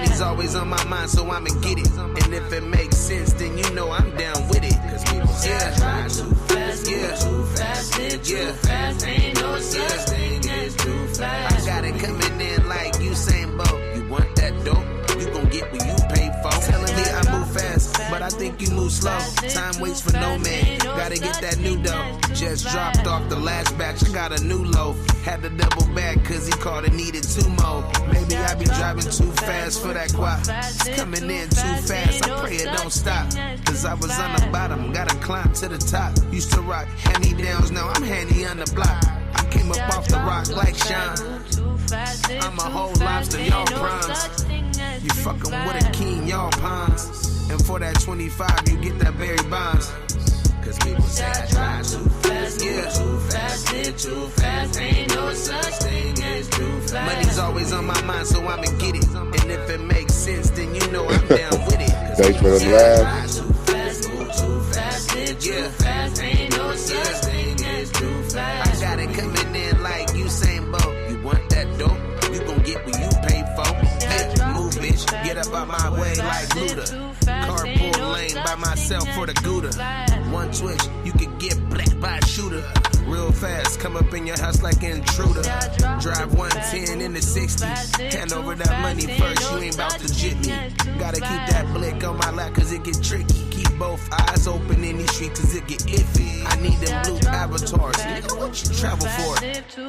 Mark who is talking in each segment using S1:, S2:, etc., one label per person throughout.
S1: Money's always on my mind, so I'ma get it. And if it makes sense, then you know I'm down with it. Cause people say I drive too fast, too fast, too fast. Ain't no such thing as too fast. I got it coming in like Usain Bolt. You want that dope? You gon' get what you pay for. Telling me I move fast, but I think you move slow. Time waits for no man. Gotta get that new dough. Just dropped off the last batch. I got a new loaf. Had to double back cause he called and needed 2 more. Maybe I be driving too fast for that guap. It's coming in too fast. I pray it don't stop. Cause I was on the bottom, gotta climb to the top. Used to rock hand-me-downs, now I'm handy on the block. I came up off the rock like Sean. I'm a whole lobster, y'all prawns. You fucking with a king, y'all pawns. And for that 25, you get that Barry Bonds. Cause people say I drive too fast, too fast. Ain't no such thing as too fast. Money's always on my mind, so I'ma get it. And if it makes sense, then you know I'm down with it.
S2: Thanks for the laugh.
S1: Too fast, too fast. Ain't no such thing as too fast. I got it coming in like Usain Bolt. You want that dope? You gon' get what you pay for. Hey, move, bitch. Get up out my way like Luda. Carpool lane by myself for the Gouda. One twitch, you could get black by a shooter. Real fast, come up in your house like an intruder. Drive 110 in the 60. Hand over that money first, you ain't about to jit me. Gotta keep that blick on my lap cause it get tricky. Keep both eyes open in these streets cause it get iffy. I need them blue avatars. Nigga, what you travel for?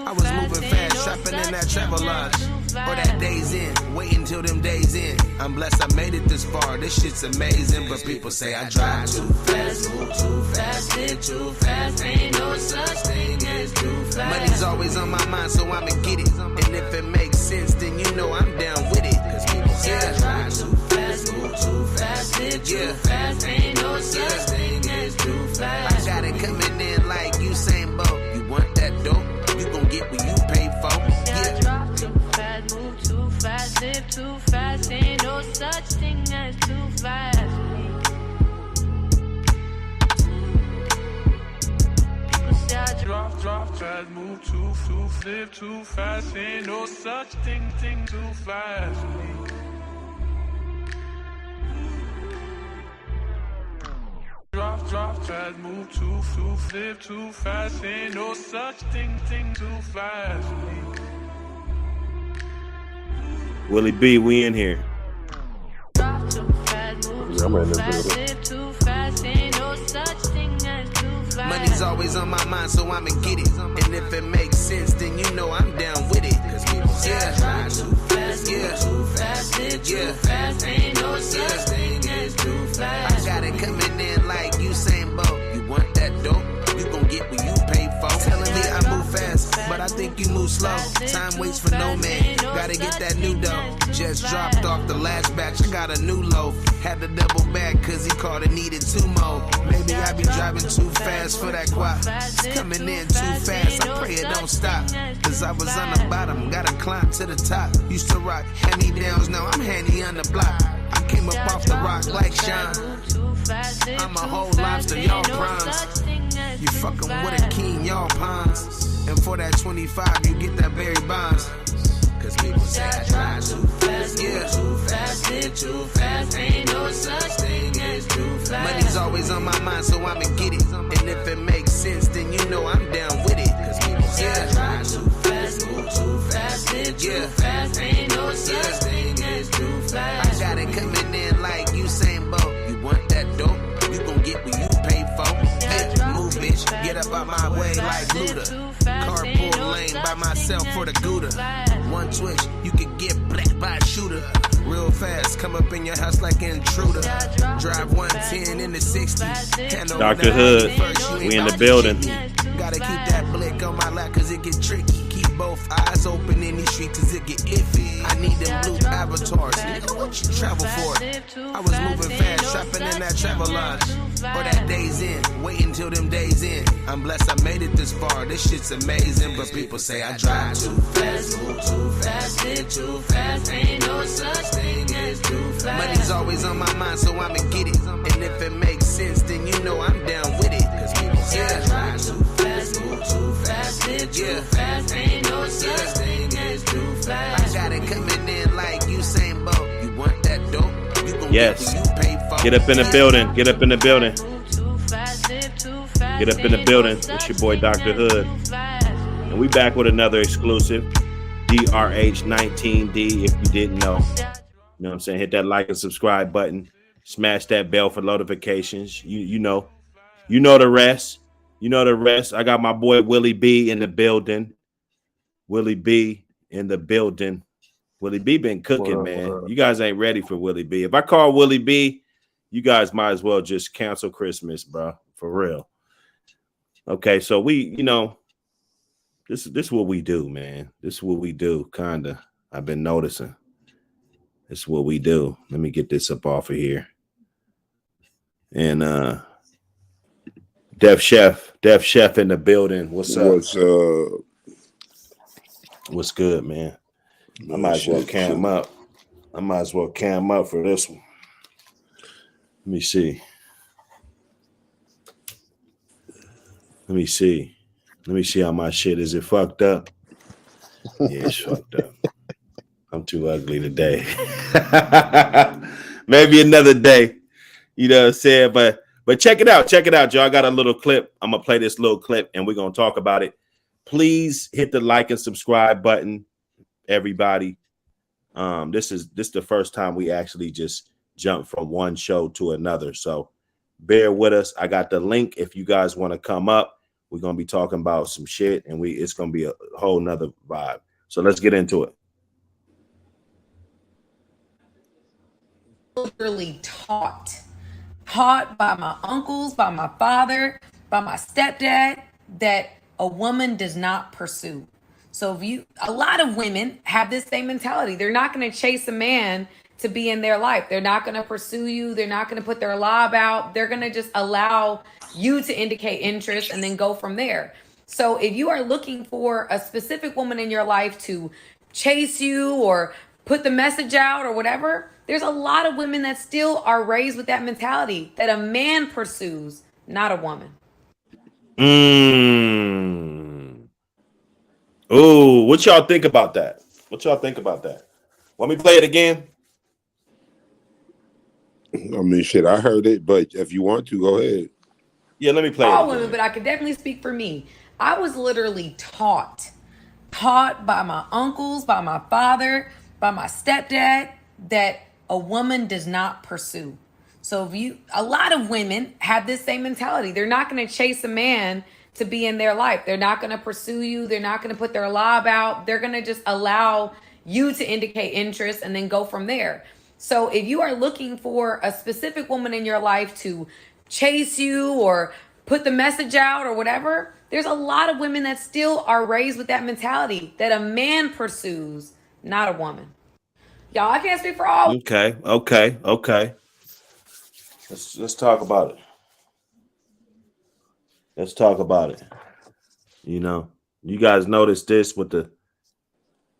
S1: I was moving fast, shopping in that travel lodge. Or that day's in, waiting till them days in. I'm blessed I made it this far, this shit's amazing. But people say I drive too fast, move too fast, live too fast. Ain't no such thing as too fast. Money's always on my mind, so I'ma get it. And if it makes sense, then you know I'm down with it. Cause people say I drive too fast, move too fast, live too fast. Ain't no such thing as too fast. I got it coming in like Usain Bolt. You want that dope? You gon' get what you pay for.
S3: Move too fast, live too fast. Ain't no such thing as too fast.
S4: Drop fast, move too, live too fast. Ain't no such thing too fast. Drop fast, move too, live too fast. Ain't no such thing too fast.
S5: Willie B, we in here.
S2: I'm in the
S1: Money's always on my mind, so I'ma get it. And if it makes sense, then you know I'm down with it. Cause people say I drive too fast, too fast, too fast. Ain't no such thing as too fast. I got it coming in like Usain Bolt. You want that dope? You gon' get what you pay for. Telling me I move fast, but I think you move slow. Time waits for no man. Gotta get that new dough. Just dropped off the last batch. I got a new loaf. Had to double back cause he called and needed 2 more. Maybe I be driving too fast for that guap. It's coming in too fast. I pray it don't stop. Cause I was on the bottom, gotta climb to the top. Used to rock hand-me-downs, now I'm handy on the block. I came up off the rock like Sean. I'm a whole lobster, y'all prawns. You fucking with a king, y'all pawns. And for that 25, you get that Barry Bonds. Cause people say I drive too fast, too fast, live too fast. Ain't no such thing as too fast. Money's always on my mind, so I'ma get it. And if it makes sense, then you know I'm down with it. Cause people say I drive too fast, move too fast, live too fast. Ain't no such thing as too fast. I got it coming in like Usain Bolt. You want that dope? You gon' get what you pay for. Hey, move, bitch. Get up out my way like Luda. Carpool lane by myself for the Gouda. One twitch, you could get black by a shooter. Real fast, come up in your house like an intruder. Drive 110 in the 60.
S5: Dr. Hood, we in the building.
S1: Gotta keep that blick on my lap cause it get tricky. Keep both eyes open in these streets cause it get iffy. I need them blue avatars. Nigga, what you travel for? I was moving fast, shopping in that travel lodge. Or that day's in, waiting till them days in. I'm blessed I made it this far, this shit's amazing. But people say I drive too fast, move too fast, live too fast. Ain't no such thing as too fast. Money's always on my mind, so I'ma get it. And if it makes sense, then you know I'm down with it. Cause people say I drive too fast, move too fast, live too fast. Ain't no such thing as too fast. I got it coming in like Usain Bolt. You want
S5: Yes. Get up in the building. Get up in the building. Get up in the building. It's your boy Dr. Hood. And we back with another exclusive. H19d if you didn't know. You know what I'm saying? Hit that like and subscribe button. Smash that bell for notifications. You know. You know the rest. You know the rest. I got my boy Willie B in the building. Willie B in the building. Willie B been cooking, man. You guys ain't ready for Willie B. If I call Willie B, you guys might as well just cancel Christmas, bro. For real. Okay, so we, you know, this is what we do, man. This is what we do, kinda. I've been noticing. This is what we do. Let me get this up off of here. And Def Chef in the building. What's up?
S2: What's up?
S5: What's good, man? I might as well cam up. I might as well cam up for this one. Let me see. Let me see. Let me see how my shit is. It fucked up? Yeah, it's fucked up. I'm too ugly today. Maybe another day. You know what I'm saying? But check it out. Check it out, y'all. I got a little clip. I'm gonna play this little clip and we're gonna talk about it. Please hit the like and subscribe button, everybody. This is the first time we actually just jump from one show to another. So bear with us. I got the link if you guys want to come up. We're gonna be talking about some shit and it's gonna be a whole nother vibe. So let's get into it.
S6: Literally taught by my uncles, by my father, by my stepdad, that a woman does not pursue. So a lot of women have this same mentality. They're not going to chase a man to be in their life. They're not going to pursue you. They're not going to put their lob out. They're going to just allow you to indicate interest and then go from there. So if you are looking for a specific woman in your life to chase you or put the message out or whatever, there's a lot of women that still are raised with that mentality that a man pursues, not a woman.
S5: Oh, what y'all think about that? What y'all think about that? Want me to play it again?
S2: I mean, shit, I heard it, but if you want to, go ahead.
S5: Yeah, let me play
S6: all
S5: it again.
S6: women, but I could definitely speak for me. I was literally taught by my uncles, by my father, by my stepdad, that a woman does not pursue. So a lot of women have this same mentality. They're not going to chase a man to be in their life. They're not going to pursue you. They're not going to put their lob out. They're going to just allow you to indicate interest and then go from there. So if you are looking for a specific woman in your life to chase you or put the message out or whatever, there's a lot of women that still are raised with that mentality that a man pursues, not a woman. Y'all, I can't speak for all.
S5: Okay. Let's talk about it. Let's talk about it. You know, you guys notice this with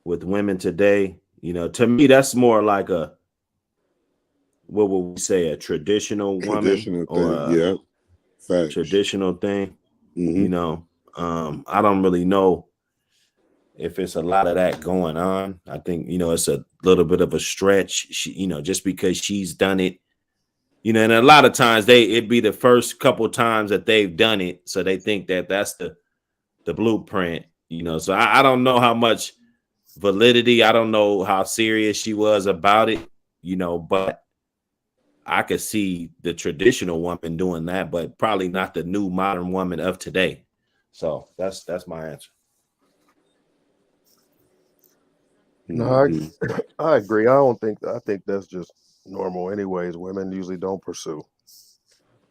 S5: women today. You know, to me, that's more like what would we say, a traditional woman or
S2: Facts.
S5: Traditional thing.
S2: Mm-hmm.
S5: You know, I don't really know if it's a lot of that going on. I think, you know, it's a little bit of a stretch, you know, just because she's done it, you know, and a lot of times it'd be the first couple times that they've done it. So they think that that's the blueprint, you know. So I don't know how much validity. I don't know how serious she was about it, you know, but I could see the traditional woman doing that, but probably not the new modern woman of today. So that's my answer.
S7: No, I agree. I think that's just normal anyways. Women usually don't pursue.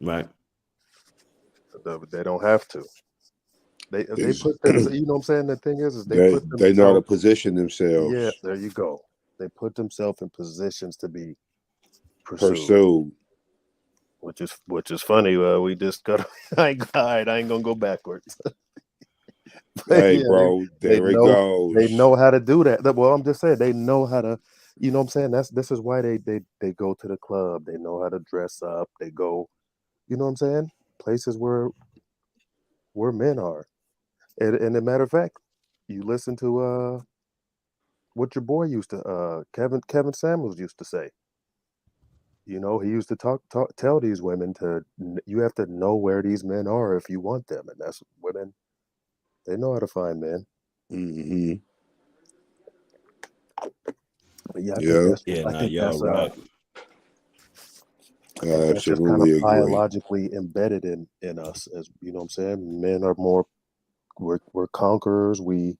S5: Right.
S7: They don't have to. They put them, you know what I'm saying? The thing is
S2: they know how to position themselves.
S7: Yeah, there you go. They put themselves in positions to be pursued. Which is funny. We just got I ain't gonna go backwards.
S2: Hey, yeah, bro, there it goes.
S7: They know how to do that. Well, I'm just saying they know how to, you know what I'm saying? This is why they go to the club. They know how to dress up. They go, you know what I'm saying? Places where men are. And a matter of fact, you listen to what your boy used to Kevin Samuels used to say. You know, he used to tell these women you have to know where these men are if you want them, and that's women. They know how to find men.
S2: Mm-hmm.
S7: But yeah, I think
S5: y'all
S7: that's
S5: right.
S7: I think that's just kind of
S2: Absolutely agree.
S7: biologically embedded in us, as you know what I'm saying. Men are more we're conquerors. We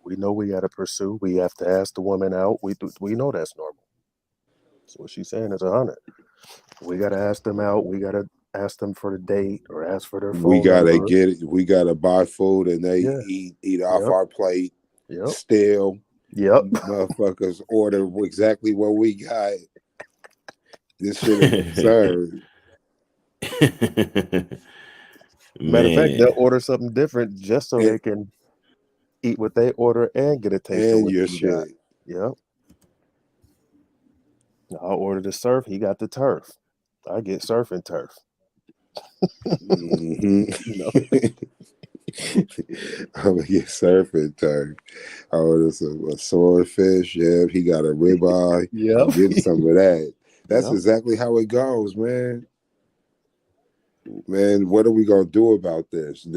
S7: know we got to pursue. We have to ask the woman out. We know that's normal. So what she's saying is 100. We got to ask them out. We got to ask them for the date or ask for their
S2: We
S7: phone
S2: gotta
S7: number.
S2: get it. We gotta buy food and they eat off our plate.
S7: Yep.
S2: Still,
S7: Yep.
S2: motherfuckers order exactly what we got. This shit is absurd.
S7: Matter of fact, they'll order something different just so they can eat what they order and get a taste of what
S2: your
S7: you
S2: shit.
S7: got. Yep. I'll order the surf. He got the turf. I get surf and turf.
S2: Mm-hmm.
S7: You know.
S2: I'm gonna get surf and turf. I order a swordfish. Yeah, he got a ribeye.
S7: Yep.
S2: I'm getting some of that. That's
S7: Yep.
S2: exactly how it goes, man. Man, what are we gonna do about this?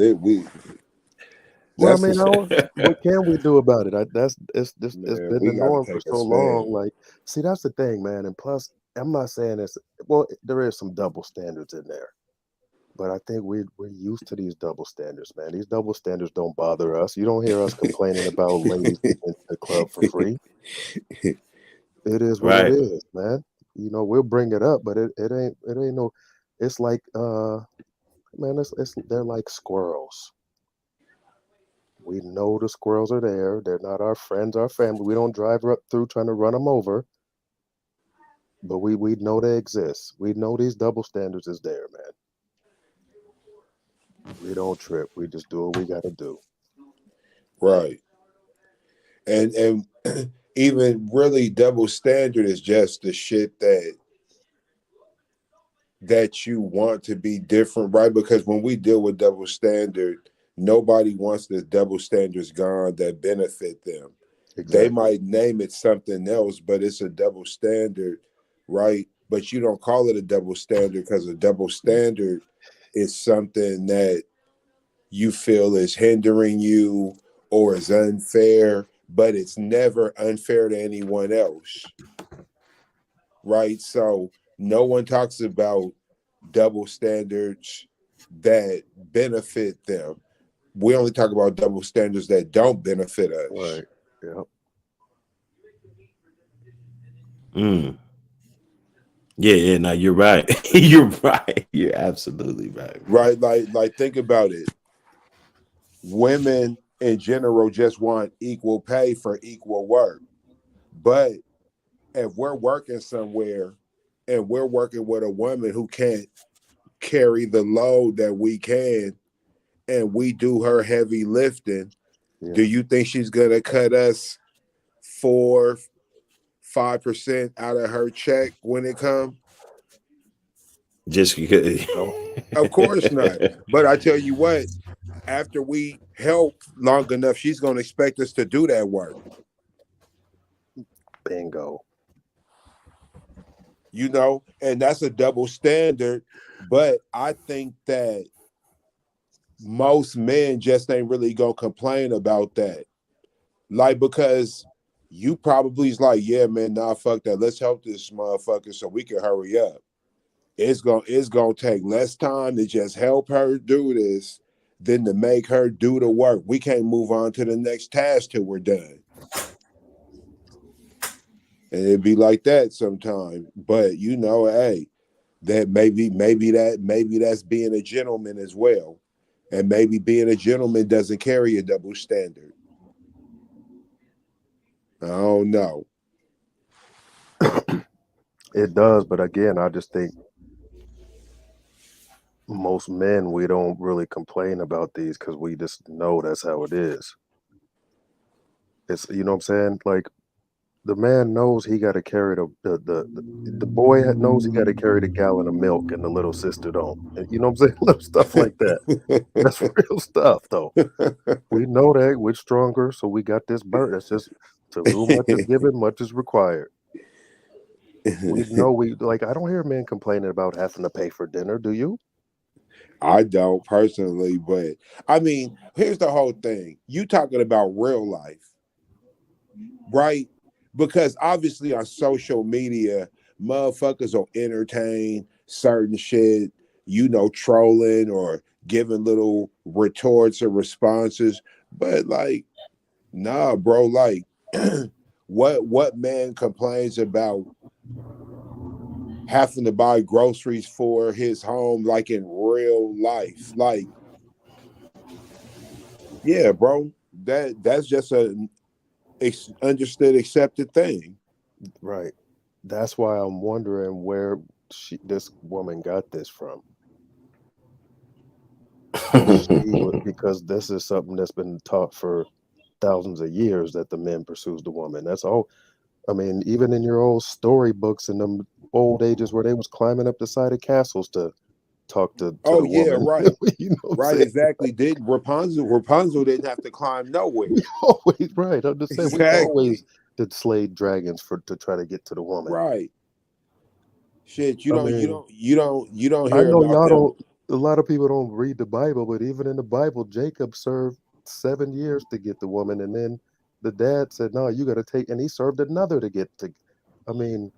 S7: Well, I mean, what can we do about it? It's been the norm for so long. Like, see, that's the thing, man. And plus, I'm not saying it's there is some double standards in there, but I think we're used to these double standards, man. These double standards don't bother us. You don't hear us complaining about ladies getting into the club for free. It is what it is, man. You know, we'll bring it up, but it ain't no. It's like, man, they're like squirrels. We know the squirrels are there. They're not our friends, our family. We don't drive through trying to run them over. But we know they exist. We know these double standards is there, man. We don't trip. We just do what we got to do.
S2: Right. And even really double standard is just the shit that you want to be different, right? Because when we deal with double standard, nobody wants the double standards gone that benefit them. Exactly. They might name it something else, but it's a double standard, right? But you don't call it a double standard because a double standard is something that you feel is hindering you or is unfair, but it's never unfair to anyone else, right? So no one talks about double standards that benefit them. We only talk about double standards that don't benefit us.
S7: Right. Yep.
S5: Yeah, no, you're right. You're right. You're absolutely right.
S2: Right, like think about it. Women in general just want equal pay for equal work. But if we're working somewhere and we're working with a woman who can't carry the load that we can, and we do her heavy lifting, do you think she's gonna cut us 4-5% out of her check when it comes?
S5: Just because.
S2: Of course not. But I tell you what, after we help long enough, she's gonna expect us to do that work.
S7: Bingo.
S2: You know, and that's a double standard. But I think that most men just ain't really gonna complain about that. Like, because you probably is like, yeah, man, nah, fuck that. Let's help this motherfucker so we can hurry up. It's gonna take less time to just help her do this than to make her do the work. We can't move on to the next task till we're done. And it'd be like that sometimes. But you know, hey, that maybe that's being a gentleman as well. And maybe being a gentleman doesn't carry a double standard. I don't know.
S7: It does, but again, I just think most men, we don't really complain about these because we just know that's how it is. It's, you know what I'm saying? Like, the man knows he got to carry the boy knows he got to carry the gallon of milk and the little sister don't. You know what I'm saying? Little stuff like that. That's real stuff, though. We know that we're stronger, so we got this burden. It's just to whom much is given, much is required. We know I don't hear men complaining about having to pay for dinner. Do you?
S2: I don't personally, but I mean, here's the whole thing. You talking about real life, right? Because obviously on social media, motherfuckers will entertain certain shit, trolling or giving little retorts or responses. But like, nah, bro, like what man complains about having to buy groceries for his home like in real life? Like, yeah, bro, that's just a understood, accepted thing.
S7: Right. That's why I'm wondering where this woman got this from. Because this is something that's been taught for thousands of years, that the man pursues the woman. That's all. I mean, even in your old storybooks in them old ages where they was climbing up the side of castles to talk to
S2: Oh
S7: the
S2: yeah,
S7: woman.
S2: right.
S7: You know what I'm
S2: Right,
S7: saying?
S2: exactly. Did Rapunzel didn't have to climb nowhere.
S7: We always, right. I'm just saying, we
S2: Exactly.
S7: always did slay dragons to try to get to the woman.
S2: Right. Shit, you
S7: I
S2: don't
S7: mean, I
S2: hear
S7: know
S2: about
S7: y'all
S2: them.
S7: don't. A lot of people don't read the Bible, but even in the Bible, Jacob served 7 years to get the woman, and then the dad said, "No, you got to take," and he served another to get to. I mean,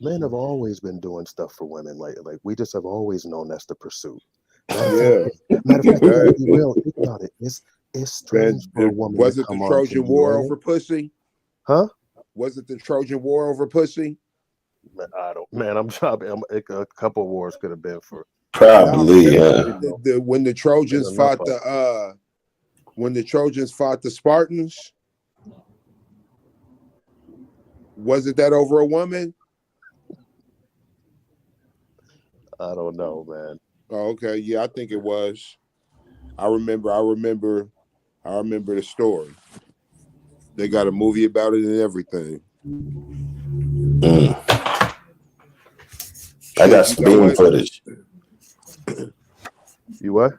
S7: men have always been doing stuff for women. Like we just have always known that's the pursuit.
S2: Yeah.
S7: Matter of fact, we gotta be
S2: Exactly.
S7: real. Think about it. It's strange for a woman to
S2: Was it the
S7: come on to
S2: Trojan
S7: you,
S2: War
S7: ain't it?
S2: over pussy?
S7: Huh?
S2: Was it the Trojan War over pussy?
S7: Man, I don't. Man, I'm shopping. A couple wars could have been for.
S2: Nah,
S8: Probably,
S2: because
S8: yeah.
S2: when the Trojans
S7: Been enough
S2: fought
S7: of
S2: the Spartans, was it that over a woman?
S7: I don't know, man.
S2: Oh, okay. Yeah, I think it was. I remember the story. They got a movie about it and everything.
S8: I got
S2: You
S8: some
S2: know
S8: bean
S2: what?
S8: footage.
S7: You what?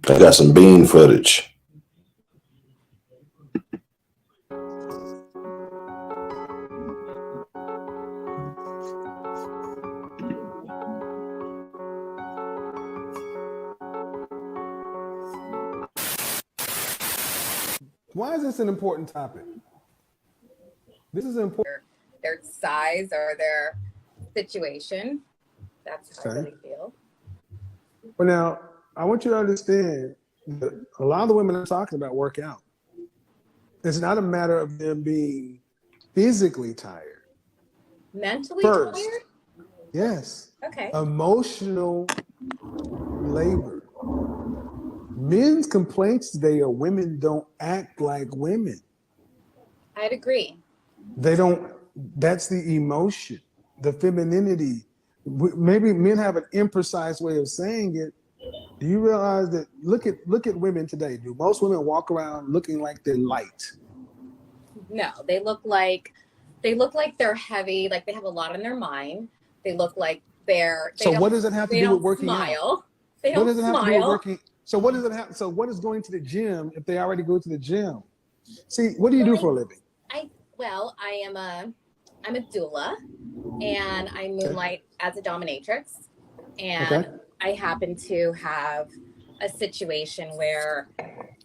S8: I got some bean footage.
S9: Why is this an important topic? This is important.
S10: Their size or their situation. That's how I really feel.
S9: But now, I want you to understand that a lot of the women I'm talking about work out. It's not a matter of them being physically tired.
S10: Mentally
S9: First,
S10: tired?
S9: Yes.
S10: Okay.
S9: Emotional labor. Men's complaints today are women don't act like women.
S10: I'd agree.
S9: They don't, that's the emotion, the femininity. Maybe men have an imprecise way of saying it. Do you realize that, look at women today. Do most women walk around looking like they're light?
S10: No, they look like they're heavy, like they have a lot on their mind. They look like
S9: So what does it have to do with working out?
S10: They don't smile.
S9: What does it have to do with working? So what does it have? So what is going to the gym if they already go to the gym? See, what do you do for a living?
S10: I'm a doula, and I moonlight as a dominatrix, and I happen to have a situation where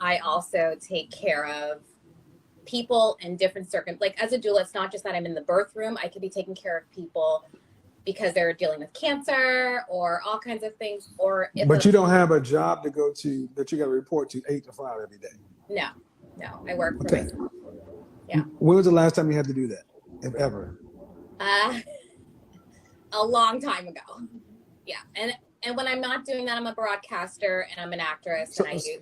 S10: I also take care of people in different circumstances. Like as a doula, it's not just that I'm in the birth room. I could be taking care of people because they're dealing with cancer or all kinds of things. But
S9: you don't have a job to go to that you got to report to 8 to 5 every day.
S10: No, I work for myself. Yeah.
S9: When was the last time you had to do that, if ever?
S10: A long time ago. Yeah, and when I'm not doing that, I'm a broadcaster and I'm an actress.
S9: Okay,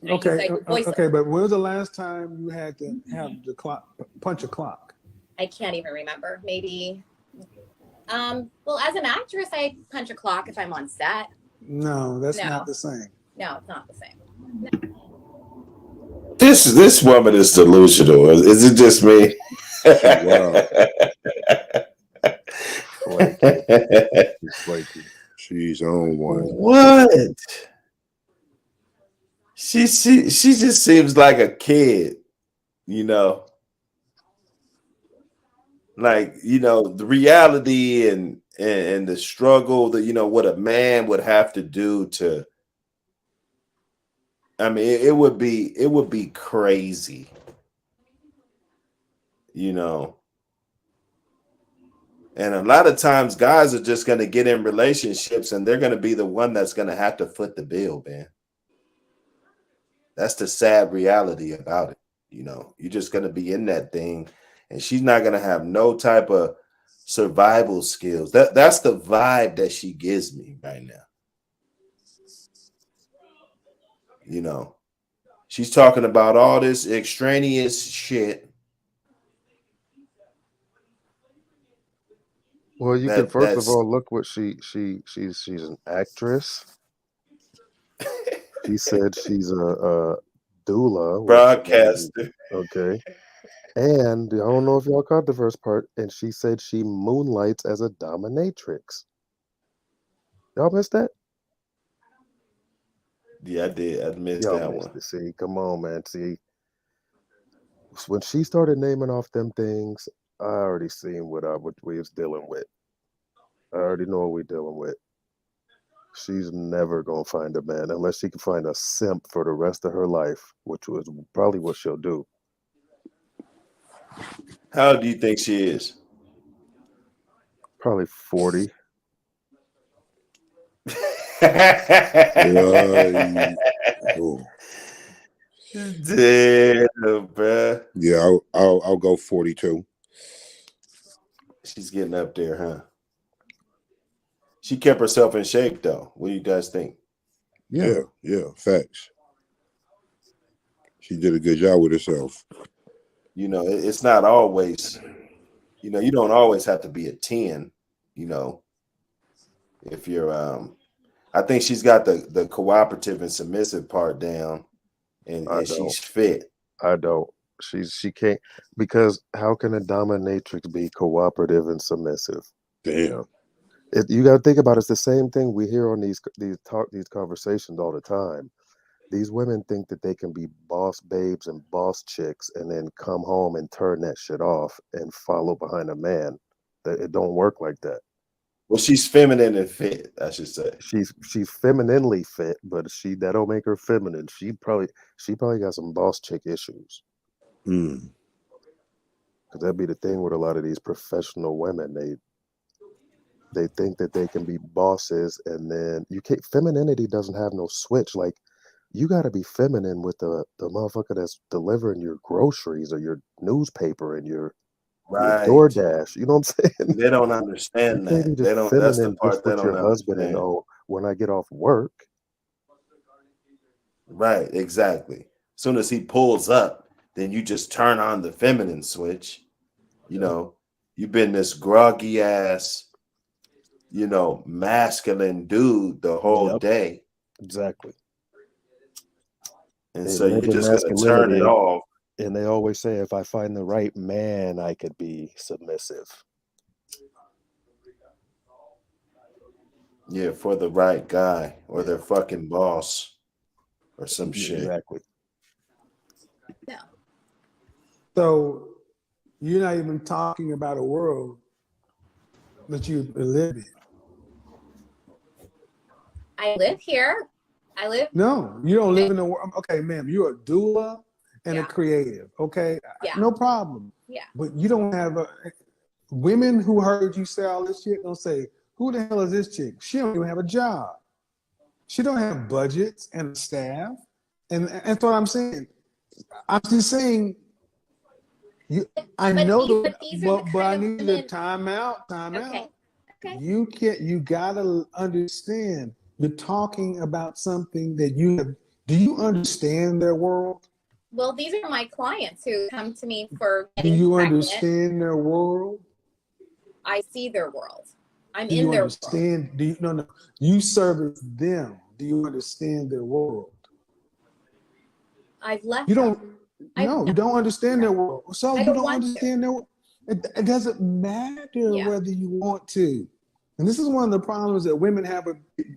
S9: but when was the last time you had to have the clock, punch a clock?
S10: I can't even remember. Maybe. Well, as an actress, I punch a clock if I'm on set.
S9: No, that's not the same.
S10: No, it's not the same. No.
S8: This woman is delusional. Is it just me?
S2: Flaky. She's on one.
S8: What? She just seems like a kid, you know.
S5: Like, you know, the reality and the struggle that, you know, what a man would have to do to, I mean, it would be crazy, you know. And a lot of times guys are just going to get in relationships and they're going to be the one that's going to have to foot the bill, man. That's the sad reality about it. You know, you're just going to be in that thing and she's not going to have no type of survival skills. That's the vibe that she gives me right now. You know, she's talking about all this extraneous shit.
S7: Well, you can first of all look what she's an actress. She said she's a doula,
S5: broadcaster.
S7: Okay. And I don't know if y'all caught the first part, and she said she moonlights as a dominatrix. Y'all missed that?
S5: Yeah, I did. I missed that one.
S7: See, come on, man. See, when she started naming off them things, I already seen what we was dealing with. I already know what we're dealing with. She's never gonna find a man unless she can find a simp for the rest of her life, which was probably what she'll do.
S5: How old do you think she is?
S7: Probably 40.
S5: Damn, bro.
S2: Yeah, I'll go 42.
S5: She's getting up there, huh? She kept herself in shape, though. What do you guys think?
S2: Yeah, facts. She did a good job with herself.
S5: You know, it's not always, you know, you don't always have to be a 10, you know. If you're, I think she's got the cooperative and submissive part down, and she's fit.
S7: I don't. She can't, because how can a dominatrix be cooperative and submissive?
S2: Damn.
S7: You got to think about it. It's the same thing we hear on these conversations all the time. These women think that they can be boss babes and boss chicks and then come home and turn that shit off and follow behind a man. That it don't work like that.
S5: Well, she's feminine and fit, I should say.
S7: She's femininely fit, but that don't make her feminine. She probably got some boss chick issues. Because that'd be the thing with a lot of these professional women. They think that they can be bosses, and then you can't. Femininity doesn't have no switch. Like, you got to be feminine with the motherfucker that's delivering your groceries or your newspaper and your DoorDash. You know what I'm saying?
S5: They don't understand that. They don't. That's the part they don't
S7: your husband
S5: understand.
S7: And when I get off work.
S5: Right. Exactly. As soon as he pulls up, then you just turn on the feminine switch. You know, you've been this groggy ass, you know, masculine dude the whole day.
S7: Exactly.
S5: And so you're just going to turn it off.
S7: And they always say, if I find the right man, I could be submissive.
S5: Yeah, for the right guy or their fucking boss or some shit.
S7: Exactly.
S10: Yeah.
S9: So you're not even talking about a world that you live in.
S10: I live here.
S9: No, you don't live in the world. Okay, ma'am, you're a doula and a creative. Okay, no problem.
S10: Yeah.
S9: But you don't have women who heard you say all this shit don't say, who the hell is this chick? She don't even have a job. She don't have budgets and staff. And that's what I'm saying. I'm just saying, but I need a time out.
S10: Okay.
S9: You gotta understand, you're talking about something that do you understand their world?
S10: Well, these are my clients who come to me for
S9: Do you understand their world?
S10: I see their world. I'm in their world.
S9: No. You service them. Do you understand their world?
S10: I've left.
S9: You don't. You don't understand their world. So you don't understand their world. It doesn't matter whether you want to. And this is one of the problems that women have,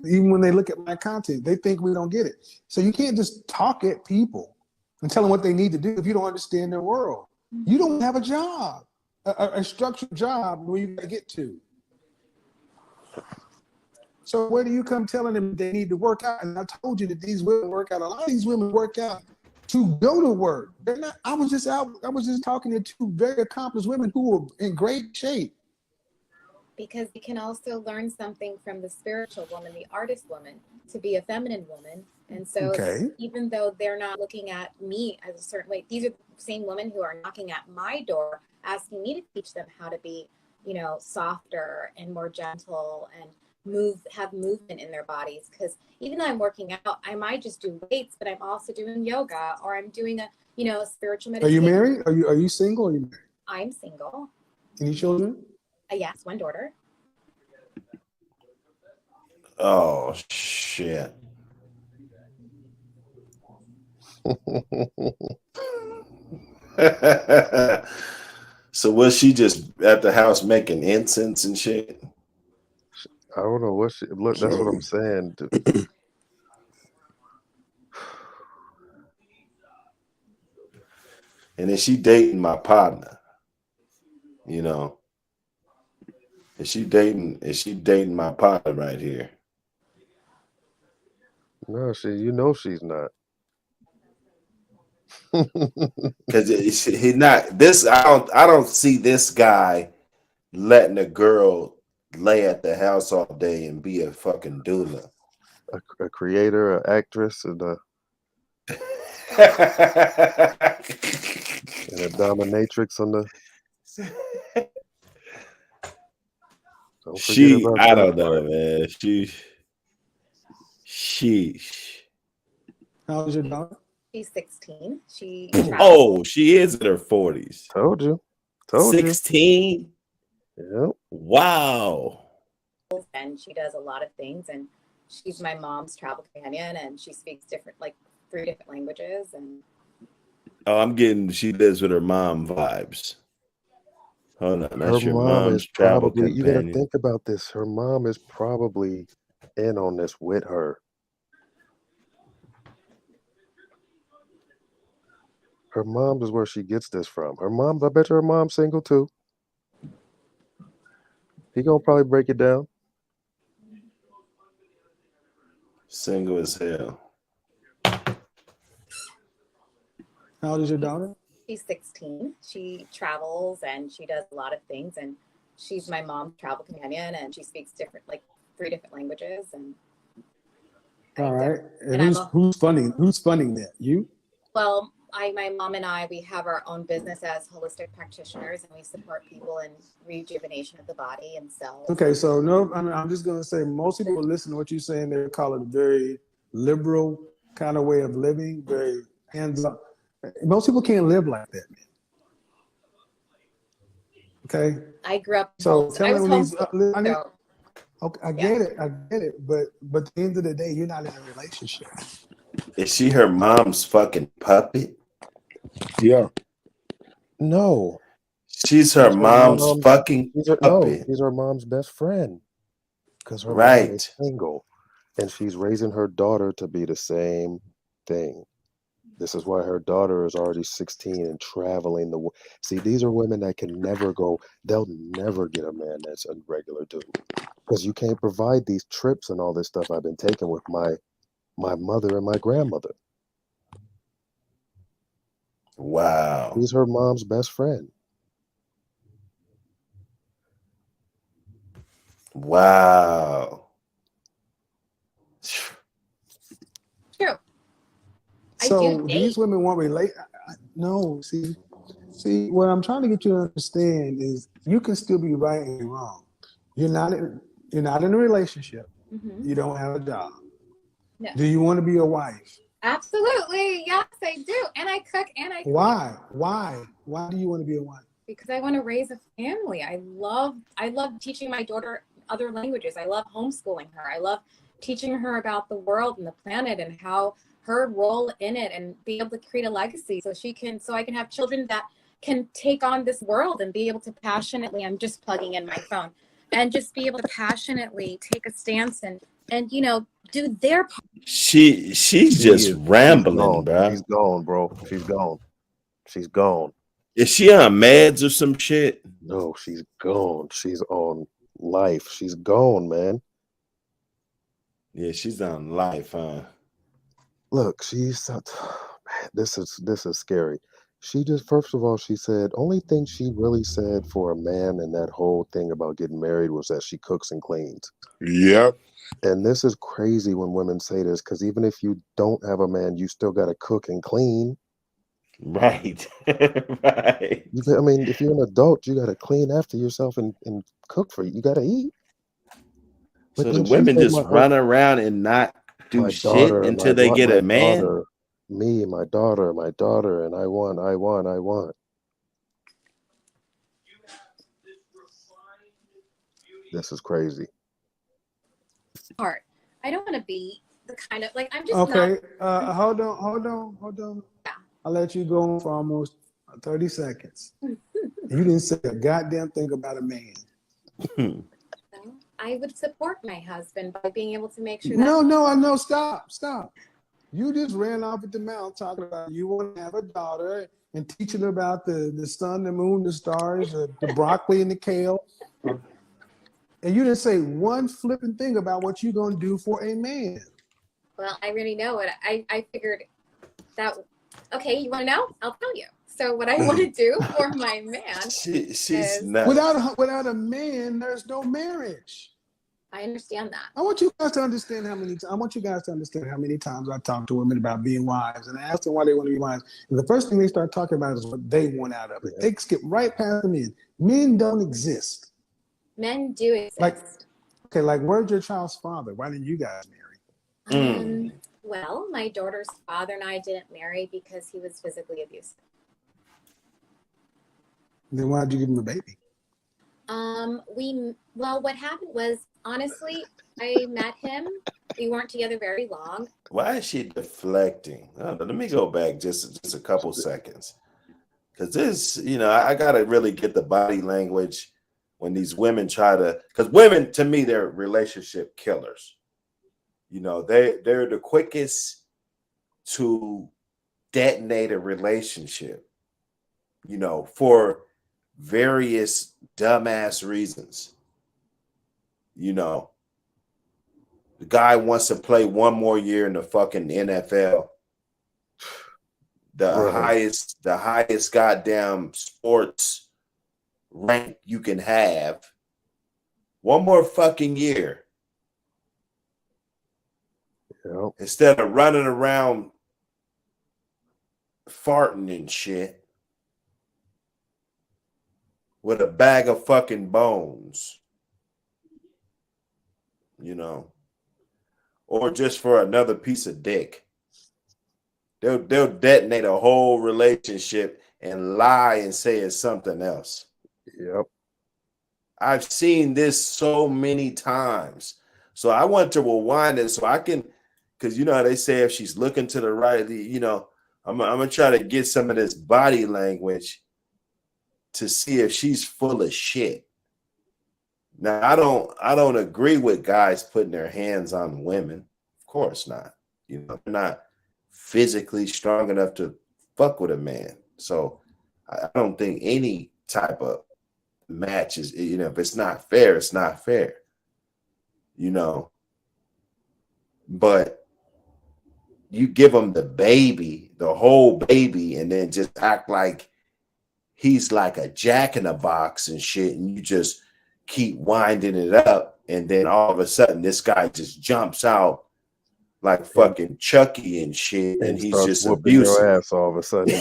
S9: even when they look at my content. They think we don't get it. So you can't just talk at people and tell them what they need to do if you don't understand their world. You don't have a job. a structured job where you got to get to. So where do you come telling them they need to work out? And I told you that these women work out. A lot of these women work out to go to work. They're not. I was just talking to two very accomplished women who were in great shape.
S10: Because you can also learn something from the spiritual woman, the artist woman, to be a feminine woman. And so even though they're not looking at me as a certain way, these are the same women who are knocking at my door, asking me to teach them how to be, you know, softer and more gentle and have movement in their bodies. Because even though I'm working out, I might just do weights, but I'm also doing yoga, or I'm doing a, you know, a spiritual meditation.
S9: Are you married? Are you single? Or are you married?
S10: I'm single.
S9: Any children?
S10: Yes, one daughter.
S8: Oh shit. So was she just at the house making incense and shit?
S7: I don't know what she look. That's what I'm saying.
S8: And is she dating my partner? You know, is she dating my partner right here?
S7: No, you know she's not.
S8: Because he not this. I don't see this guy letting a girl lay at the house all day and be a fucking doula.
S7: A creator, an actress, and a dominatrix on the.
S8: I don't know, man.
S9: How old is your daughter?
S10: She's 16. She
S8: she is in her 40s.
S7: Told you.
S8: 16.
S7: Yep.
S8: Wow.
S10: And she does a lot of things, and she's my mom's travel companion, and she speaks 3 different languages. And
S8: I'm getting she lives with her mom vibes. Hold on, that's
S7: her
S8: your
S7: mom
S8: mom's
S7: is
S8: travel
S7: probably.
S8: companion.
S7: You gotta think about this. Her mom is probably in on this with her. Her mom is where she gets this from. Her mom, I bet her mom's single too. He gonna probably break it down.
S8: Single as hell.
S9: How old is your daughter?
S10: She's 16. She travels and she does a lot of things, and she's my mom's travel companion, and she speaks 3 different languages. And
S9: all right. And who's funding that? You?
S10: Well, my mom and I, we have our own business as holistic practitioners, and we support people in rejuvenation of the body and cells.
S9: Okay, so no, I'm just gonna say most people listen to what you're saying. They call it a very liberal kind of way of living, very hands-on. Most people can't live like that, man. Okay.
S10: I grew up.
S9: So tell me these.
S10: Okay,
S9: I get it, but at the end of the day, you're not in a relationship.
S8: Is she her mom's fucking puppet?
S2: Yeah.
S7: No.
S8: She's her mom's fucking puppet.
S7: No, she's her mom's best friend. Because her mom is single, and she's raising her daughter to be the same thing. This is why her daughter is already 16 and traveling the world. See, these are women that can never go. They'll never get a man that's a regular dude, because you can't provide these trips and all this stuff I've been taking with my mother and my grandmother.
S8: Wow.
S7: He's her mom's best friend.
S8: Wow.
S10: True.
S9: So these women won't relate. No, see, what I'm trying to get you to understand is you can still be right and wrong. You're not in a relationship.
S10: Mm-hmm.
S9: You don't have a job.
S10: No.
S9: Do you want to be a wife?
S10: Absolutely. Yes, I do. And I cook and I clean.
S9: Why? Why do you want to be a wife?
S10: Because I want to raise a family. I love teaching my daughter other languages. I love homeschooling her. I love teaching her about the world and the planet and how her role in it, and be able to create a legacy so I can have children that can take on this world and be able to passionately, I'm just plugging in my phone, and just be able to passionately take a stance and do their part.
S8: She's just rambling, bro.
S7: She's gone, bro. She's gone.
S5: Is she on meds or some shit?
S7: No, she's gone. She's on life. She's gone, man.
S5: Yeah, she's on life, huh?
S7: Look, man, this is scary. She just, first of all, she said only thing she really said for a man in that whole thing about getting married was that she cooks and cleans.
S2: Yep.
S7: And this is crazy when women say this, because even if you don't have a man, you still got to cook and clean.
S5: Right. Right.
S7: I mean, if you're an adult, you got to clean after yourself and cook for you. You got to eat. But
S5: So the
S7: then she
S5: women
S7: said,
S5: just run around and not do
S7: my
S5: shit
S7: daughter,
S5: until they get a man.
S7: daughter, me, my daughter, and I want. This is crazy.
S10: Part. I don't want to be the kind of like I'm just
S9: Okay,
S10: not.
S9: hold on.
S10: Yeah.
S9: I'll let you go on for almost 30 seconds. You didn't say a goddamn thing about a man.
S10: So I would support my husband by being able to make sure that
S9: No, stop. You just ran off at the mouth talking about you want to have a daughter and teaching her about the sun, the moon, the stars, the broccoli and the kale. And you didn't say one flipping thing about what you're going to do for a man.
S10: Well, I already know what I figured that. Okay, you want to know? I'll tell you. So what I want to do for my man
S5: She's nuts.
S9: Without a man, there's no marriage.
S10: I understand that.
S9: I want you guys to understand how many times I talk to women about being wives, and I ask them why they want to be wives. And the first thing they start talking about is what they want out of it. They skip right past the men. Men don't exist.
S10: Men do exist.
S9: Like where's your child's father? Why didn't you guys marry?
S10: Well, my daughter's father and I didn't marry because he was physically abusive.
S9: Then why'd you give him a baby?
S10: What happened was, honestly, I met him. We weren't together very long.
S5: Why is she deflecting? Let me go back just a couple seconds. Because this, I got to really get the body language when these women try to, because women, to me, they're relationship killers. They're the quickest to detonate a relationship, for various dumbass reasons. The guy wants to play one more year in the fucking NFL. The highest goddamn sports rank you can have. One more fucking year.
S7: Yep.
S5: Instead of running around farting and shit with a bag of fucking bones. Or just for another piece of dick. They'll detonate a whole relationship and lie and say it's something else.
S7: Yep.
S5: I've seen this so many times. So I want to rewind it so I can, because how they say if she's looking to the right, I'm gonna try to get some of this body language to see if she's full of shit. Now I don't agree with guys putting their hands on women. Of course not. They're not physically strong enough to fuck with a man. So I don't think any type of match is, if it's not fair, it's not fair. But you give him the whole baby, and then just act like he's like a jack in a box and shit, and you just keep winding it up, and then all of a sudden this guy just jumps out like fucking Chucky and shit, and he's just abusive.
S7: Your ass all of a sudden.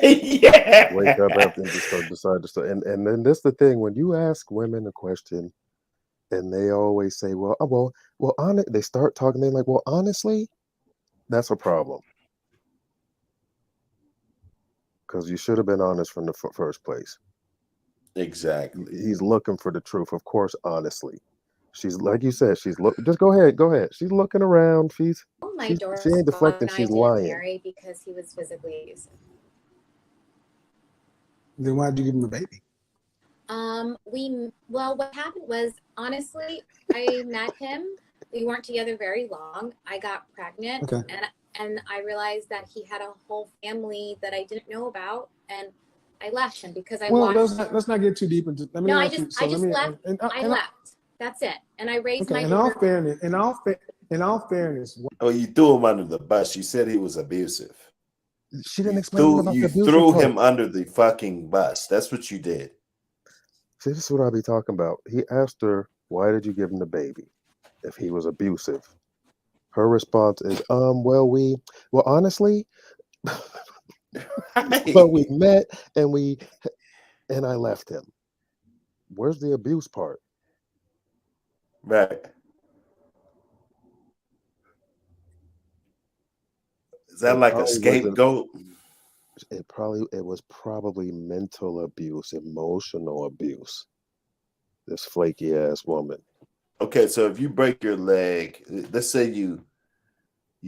S5: Yeah.
S7: Wake up after and just decide to start. And then this the thing, when you ask women a question and they always say, they start talking, they're like, well, honestly, that's a problem. Because you should have been honest from the first place.
S5: Exactly.
S7: He's looking for the truth, of course, honestly. She's, like you said, just go ahead. She's looking around. She ain't deflecting, she's lying.
S10: Marry because he was physically abusive.
S9: Then why'd you give him a baby?
S10: What happened was, honestly, I met him. We weren't together very long. I got pregnant, and I realized that he had a whole family that I didn't know about, and I left him because I
S9: Well,
S10: watched.
S9: let's not get too deep into. Let me
S10: No, I
S9: ask you.
S10: just left. I left. That's it. And I raised
S9: okay.
S10: my
S9: In all
S10: daughter.
S9: fairness, in all fairness,
S8: Oh, you threw him under the bus. You said he was abusive.
S7: She didn't explain about the
S8: You
S7: abusive
S8: threw
S7: part.
S8: him under the fucking bus. That's what you did.
S7: See, this is what I be talking about. He asked her, "Why did you give him the baby? If he was abusive." Her response is, well, honestly, but we met and I left him. Where's the abuse part?
S8: Right. Is that like a scapegoat?
S7: It was probably mental abuse, emotional abuse. This flaky ass woman.
S8: Okay, so if you break your leg, let's say you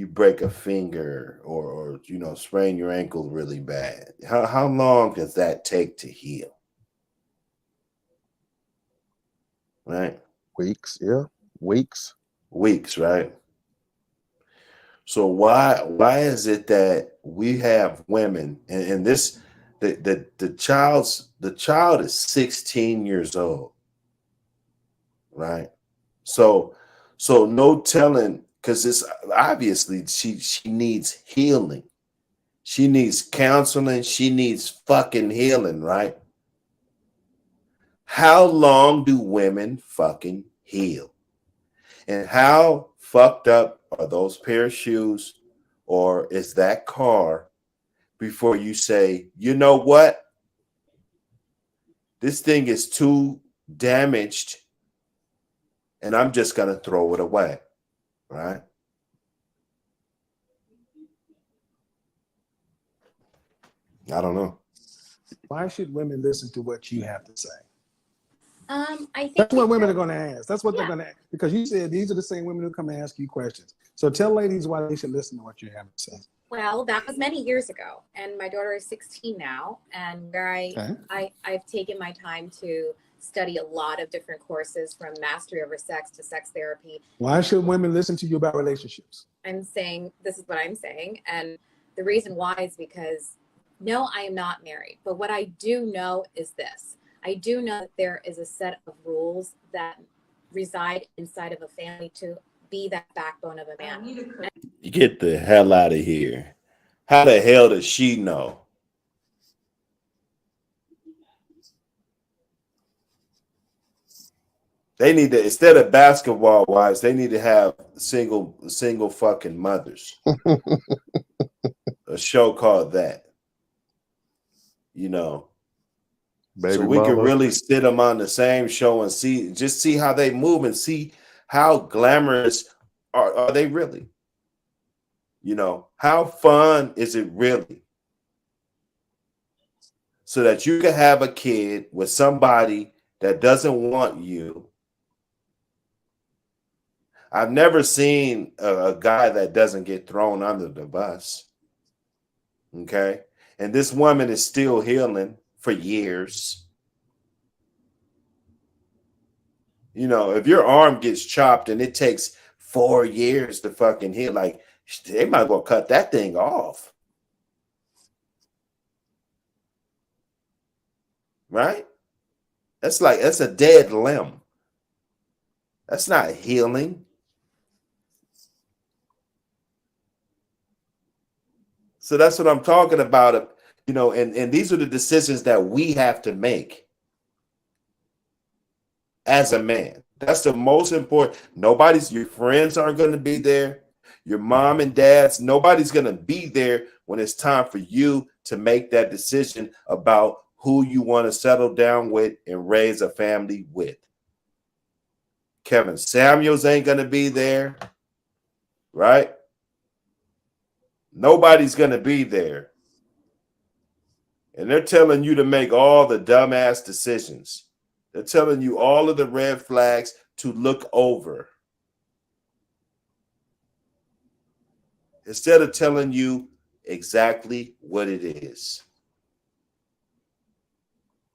S8: break a finger or sprain your ankle really bad. How long does that take to heal? Right?
S7: Weeks, yeah. Weeks,
S8: right? So why is it that we have women and this the child is 16 years old, right? So no telling, because it's obviously she needs healing. She needs counseling. She needs fucking healing, right? How long do women fucking heal? And how fucked up are those pair of shoes or is that car before you say, you know what? This thing is too damaged and I'm just going to throw it away, right? I don't know.
S9: why should women listen to what you have to say?
S10: I think
S9: That's what women are going to ask. That's what they're going to ask. Because you said these are the same women who come and ask you questions. So tell ladies why they should listen to what you have to say.
S10: Well, that was many years ago, and my daughter is 16 now, and where I've taken my time to study a lot of different courses, from mastery over sex to sex therapy.
S9: Why should women listen to you about relationships?
S10: I'm saying, this is what I'm saying, and the reason why is because, no, I am not married, but what I do know is this. I do know that there is a set of rules that reside inside of a family to be that backbone of a man.
S8: You get the hell out of here. How the hell does she know? They need to, instead of basketball wives, they need to have single fucking mothers. A show called that.
S7: Baby
S8: so we
S7: mama.
S8: can really sit them on the same show and see how they move and see how glamorous are they really. How fun is it really? So that you can have a kid with somebody that doesn't want you. I've never seen a guy that doesn't get thrown under the bus. Okay. And this woman is still healing for years. If your arm gets chopped and it takes 4 years to fucking heal, like, they might as well cut that thing off. Right? That's a dead limb. That's not healing. So that's what I'm talking about. And these are the decisions that we have to make as a man. That's the most important. Your friends aren't going to be there. Your mom and dads, nobody's going to be there when it's time for you to make that decision about who you want to settle down with and raise a family with. Kevin Samuels ain't going to be there, right? Nobody's going to be there. And they're telling you to make all the dumbass decisions. They're telling you all of the red flags to look over. Instead of telling you exactly what it is.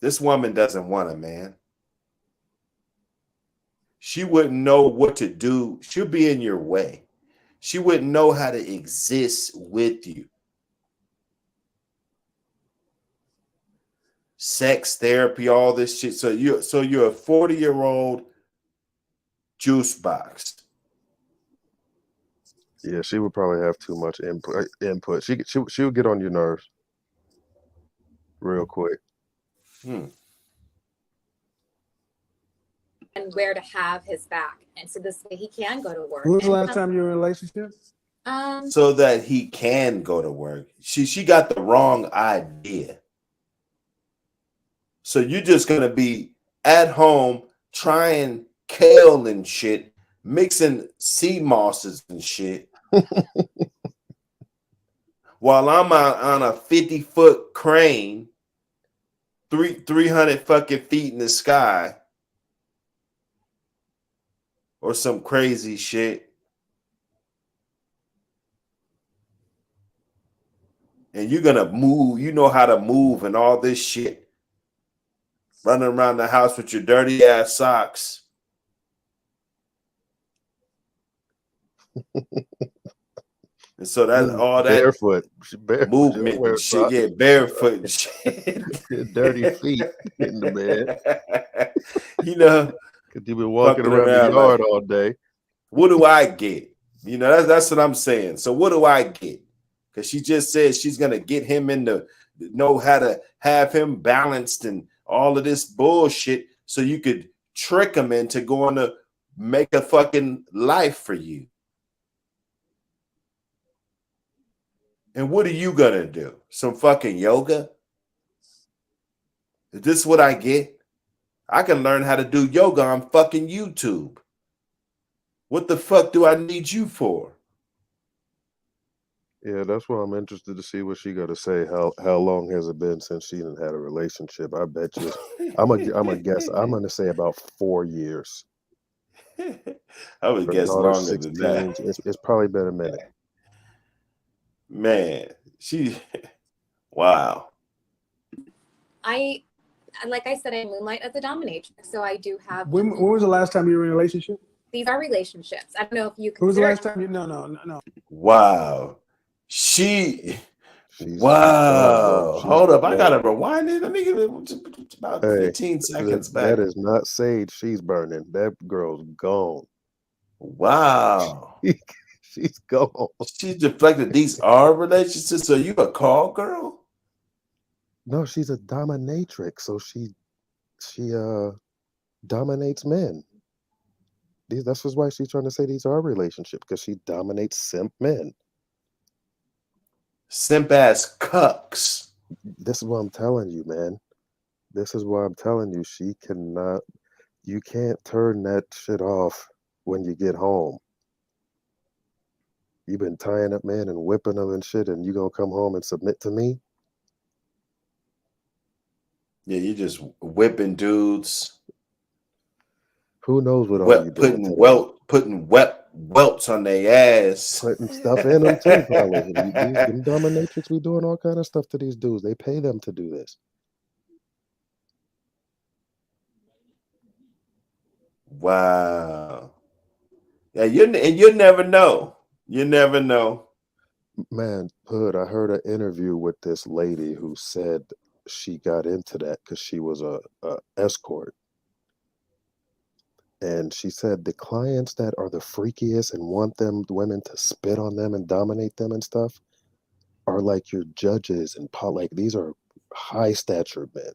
S8: This woman doesn't want a man. She wouldn't know what to do. She'll be in your way. She wouldn't know how to exist with you. sex therapy, all this shit. So you're a 40-year-old juice box.
S7: Yeah, she would probably have too much input. She would get on your nerves real quick.
S10: And where to have his back. And so this way he can go to work.
S9: When was the last time you were in a relationship?
S8: So that he can go to work. She got the wrong idea. So you're just gonna be at home trying kale and shit, mixing sea mosses and shit. While I'm on a 50-foot crane, 300 fucking feet in the sky, or some crazy shit. And you're gonna move, you know how to move and all this shit. Running around the house with your dirty ass socks. And so that's all that
S7: barefoot
S8: movement and shit. Yeah, barefoot and shit.
S7: Dirty feet in the bed.
S8: You know,
S7: because you've been walking around the yard all day.
S8: What do I get? You know, that's what I'm saying. So what do I get? Because she just said she's gonna get him know how to have him balanced and all of this bullshit, so you could trick him into going to make a fucking life for you. And what are you gonna do? Some fucking yoga? Is this what I get? I can learn how to do yoga on fucking YouTube. What the fuck do I need you for?
S7: Yeah, that's why I'm interested to see what she got to say. How long has it been since she didn't had a relationship? I bet you. I'm a guess. I'm gonna say about 4 years.
S8: I would guess longer than that.
S7: It's probably been a minute.
S8: Man, wow.
S10: Like I said, I moonlight as a dominatrix, so I do have.
S9: When was the last time you were in a relationship?
S10: These are relationships. I don't know if you.
S9: When was the last time you? No.
S8: Wow. Wow. Hold up. I gotta rewind it. Let me give it about 15 seconds back.
S7: That is not sage. She's burning. That girl's gone.
S8: Wow.
S7: She's gone.
S8: She deflected. These are relationships. So you a call girl?
S7: No, she's a dominatrix. So she dominates men. That's why she's trying to say these are relationships, because she dominates simp men.
S8: Simp ass cucks.
S7: This is what I'm telling you, man. This is why I'm telling you, you can't turn that shit off when you get home. You've been tying up men and whipping them and shit, and you gonna come home and submit to me?
S8: Yeah, you just whipping dudes.
S7: Who knows what all you doing?
S8: Putting welts on their ass.
S7: Putting stuff in them too, probably. These dominatrix be doing all kind of stuff to these dudes. They pay them to do this.
S8: Wow. Yeah, you never know. You never know.
S7: Man, Hood, I heard an interview with this lady who said she got into that because she was a escort. And she said the clients that are the freakiest and want them women to spit on them and dominate them and stuff are like your judges and like these are high stature men,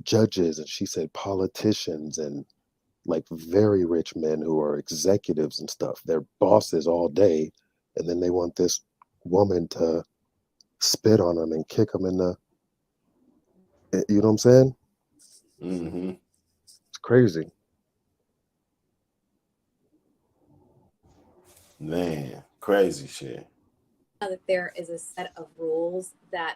S7: judges, and she said politicians and like very rich men who are executives and stuff. They're bosses all day, and then they want this woman to spit on them and kick them in the. You know what I'm saying?
S8: Mm-hmm.
S7: It's crazy.
S8: Man, crazy shit.
S10: That there is a set of rules that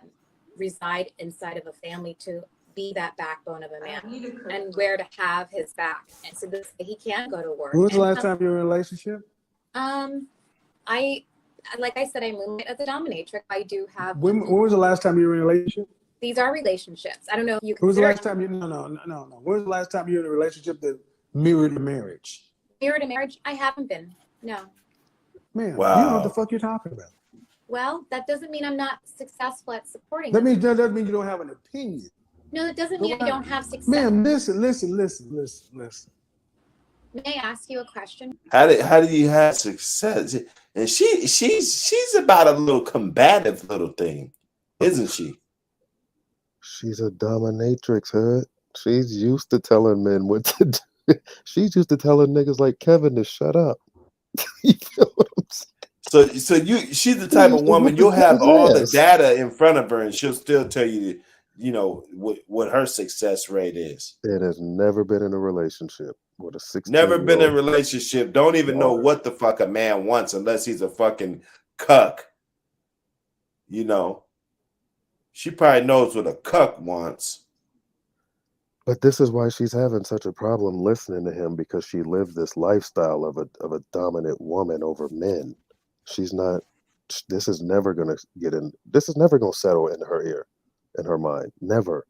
S10: reside inside of a family to be that backbone of a man and where to have his back. And so this he can go to work.
S9: When was the last time you were in a relationship?
S10: Like I said, I moonlight as a dominatrix. I do have.
S9: When was the last time you were in a relationship?
S10: These are relationships. I don't know if you.
S9: When was the last time you? No. When was the last time you were in a relationship that mirrored a marriage?
S10: Mirrored a marriage? I haven't been. No.
S9: Man,
S8: wow.
S9: You know what the fuck you're talking about.
S10: Well, that doesn't mean I'm not successful at supporting.
S9: That means you don't have an opinion.
S10: No, that doesn't mean I don't have success.
S9: Man, listen.
S10: May I ask you a question?
S8: How do you have success? And she's about a little combative little thing, isn't she?
S7: She's a dominatrix, huh? She's used to telling men what to do. She's used to telling niggas like Kevin to shut up. You feel what I'm saying?
S8: She's the type of woman you'll have all the
S7: Yes.
S8: data in front of her, and she'll still tell you, what her success rate is.
S7: It has never been in a relationship with a 16.
S8: Never been in a relationship. Don't even know what the fuck a man wants unless he's a fucking cuck. She probably knows what a cuck wants.
S7: But this is why she's having such a problem listening to him, because she lived this lifestyle of a dominant woman over men. She's not. This is never gonna get in. This is never gonna settle in her ear, in her mind. Never.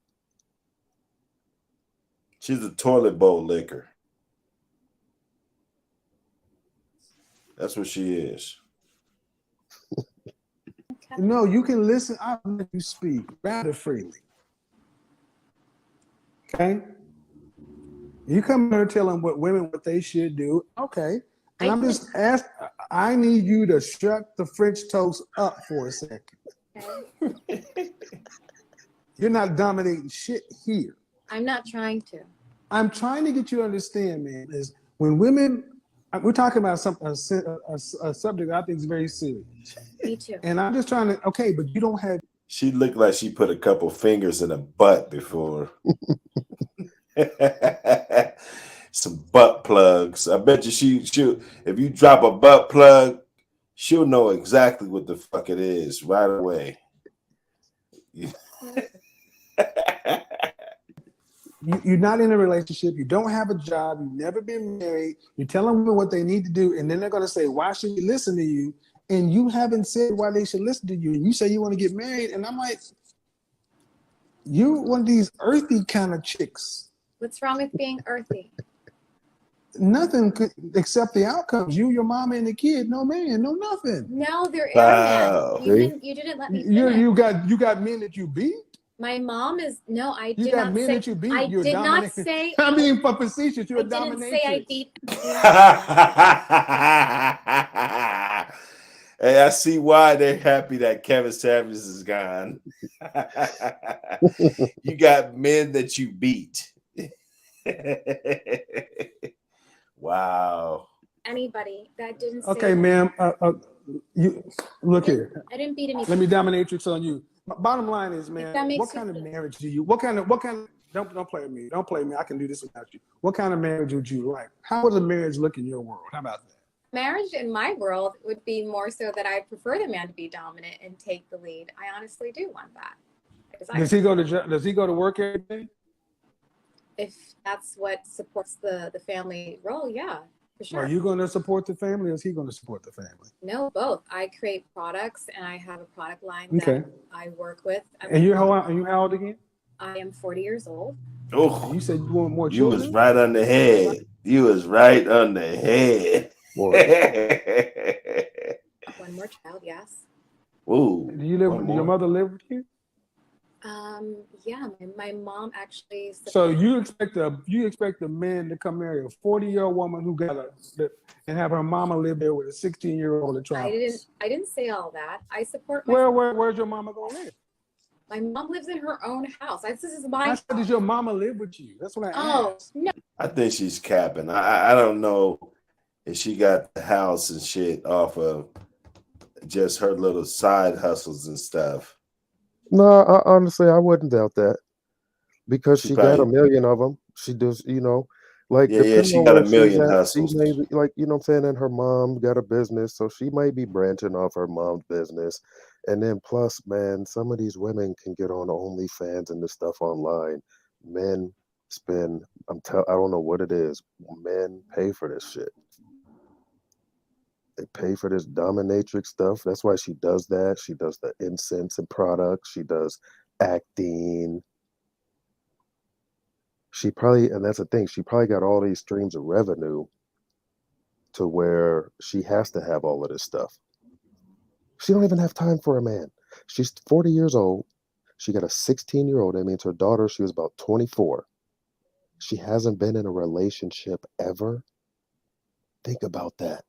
S8: She's a toilet bowl licker. That's what she is.
S9: No, you can listen. I'll let you speak rather freely. Okay? You come here telling what they should do. Okay. And I'm just asking, I need you to shut the French toast up for a second.
S10: Okay.
S9: You're not dominating shit here.
S10: I'm not trying to.
S9: I'm trying to get you to understand, man, is when women, we're talking about a subject I think is very serious.
S10: Me too.
S9: And I'm just trying to, okay, but you don't have.
S8: She looked like she put a couple fingers in a butt before. Some butt plugs. I bet you she'll if you drop a butt plug, she'll know exactly what the fuck it is right away.
S9: You're not in a relationship. You don't have a job. You've never been married. You're telling women what they need to do, and then they're going to say, why should we listen to you? And you haven't said why they should listen to you. And you say you want to get married, and I'm like, you one of these earthy kind of chicks.
S10: What's wrong with being earthy?
S9: Nothing except the outcomes. You, your mama, and the kid. No man, no nothing.
S10: No, there
S8: Wow.
S10: isn't. You didn't let me finish.
S9: You got men that you beat.
S10: My mom is no. I
S9: You
S10: did
S9: got
S10: not
S9: men
S10: say.
S9: that you beat.
S10: I
S9: You're
S10: did not
S9: dominant.
S10: say.
S9: I mean, for facetious, you're
S10: I
S9: a
S10: didn't
S9: dominatrix.
S10: say I beat.
S8: Hey, I see why they're happy that Kevin Savage is gone. You got men that you beat. Wow.
S10: Anybody that didn't say.
S9: Okay, ma'am. You look here.
S10: I didn't beat anybody.
S9: Let me dominatrix on you. Bottom line is, man,
S10: that makes
S9: what
S10: you
S9: kind of
S10: feel-
S9: marriage do you? What kind of? Don't play with me. Don't play with me. I can do this without you. What kind of marriage would you like? How would a marriage look in your world? How about that?
S10: Marriage in my world would be more so that I prefer the man to be dominant and take the lead. I honestly do want that. Because
S9: Does he go to work every day?
S10: if that's what supports the family role, yeah, for sure.
S9: Are you going to support the family, or is he going to support the family?
S10: No, both. I create products and I have a product line
S9: Okay.
S10: that I work with.
S9: And you're how old again?
S10: I am 40 years old.
S8: Oh,
S9: You said you want more
S8: you
S9: children.
S8: was right on the head. You was right on the head.
S10: One more child, yes.
S8: Ooh,
S9: Do you live?
S8: one
S9: Does your
S8: more.
S9: mother live with you?
S10: Yeah, my mom actually.
S9: So you expect a man to come marry a 40-year-old woman who and have her mama live there with a 16-year-old at
S10: I
S9: Travis?
S10: didn't say all that. I support my.
S9: Where's your mama gonna live?
S10: My mom lives in her own house. This is my.
S9: I said, does your mama live with you? That's what I asked.
S10: No.
S8: I think she's capping. I don't know if she got the house and shit off of just her little side hustles and stuff.
S7: No, honestly, I wouldn't doubt that, because she got a
S8: probably-
S7: million of them. She does, like
S8: Yeah,
S7: depending
S8: she
S7: on
S8: got
S7: where
S8: a
S7: she's
S8: million
S7: at,
S8: hustles.
S7: She may be, like, you know what I'm saying, and her mom got a business, so she might be branching off her mom's business. And then plus, man, some of these women can get on OnlyFans and this stuff online. Men spend, I don't know what it is. Men pay for this shit. They pay for this dominatrix stuff. That's why she does that. She does the incense and products. She does acting. She probably, and that's the thing, she probably got all these streams of revenue to where she has to have all of this stuff. She don't even have time for a man. She's 40 years old. She got a 16-year-old. That means her daughter, she was about 24. She hasn't been in a relationship ever. Think about that.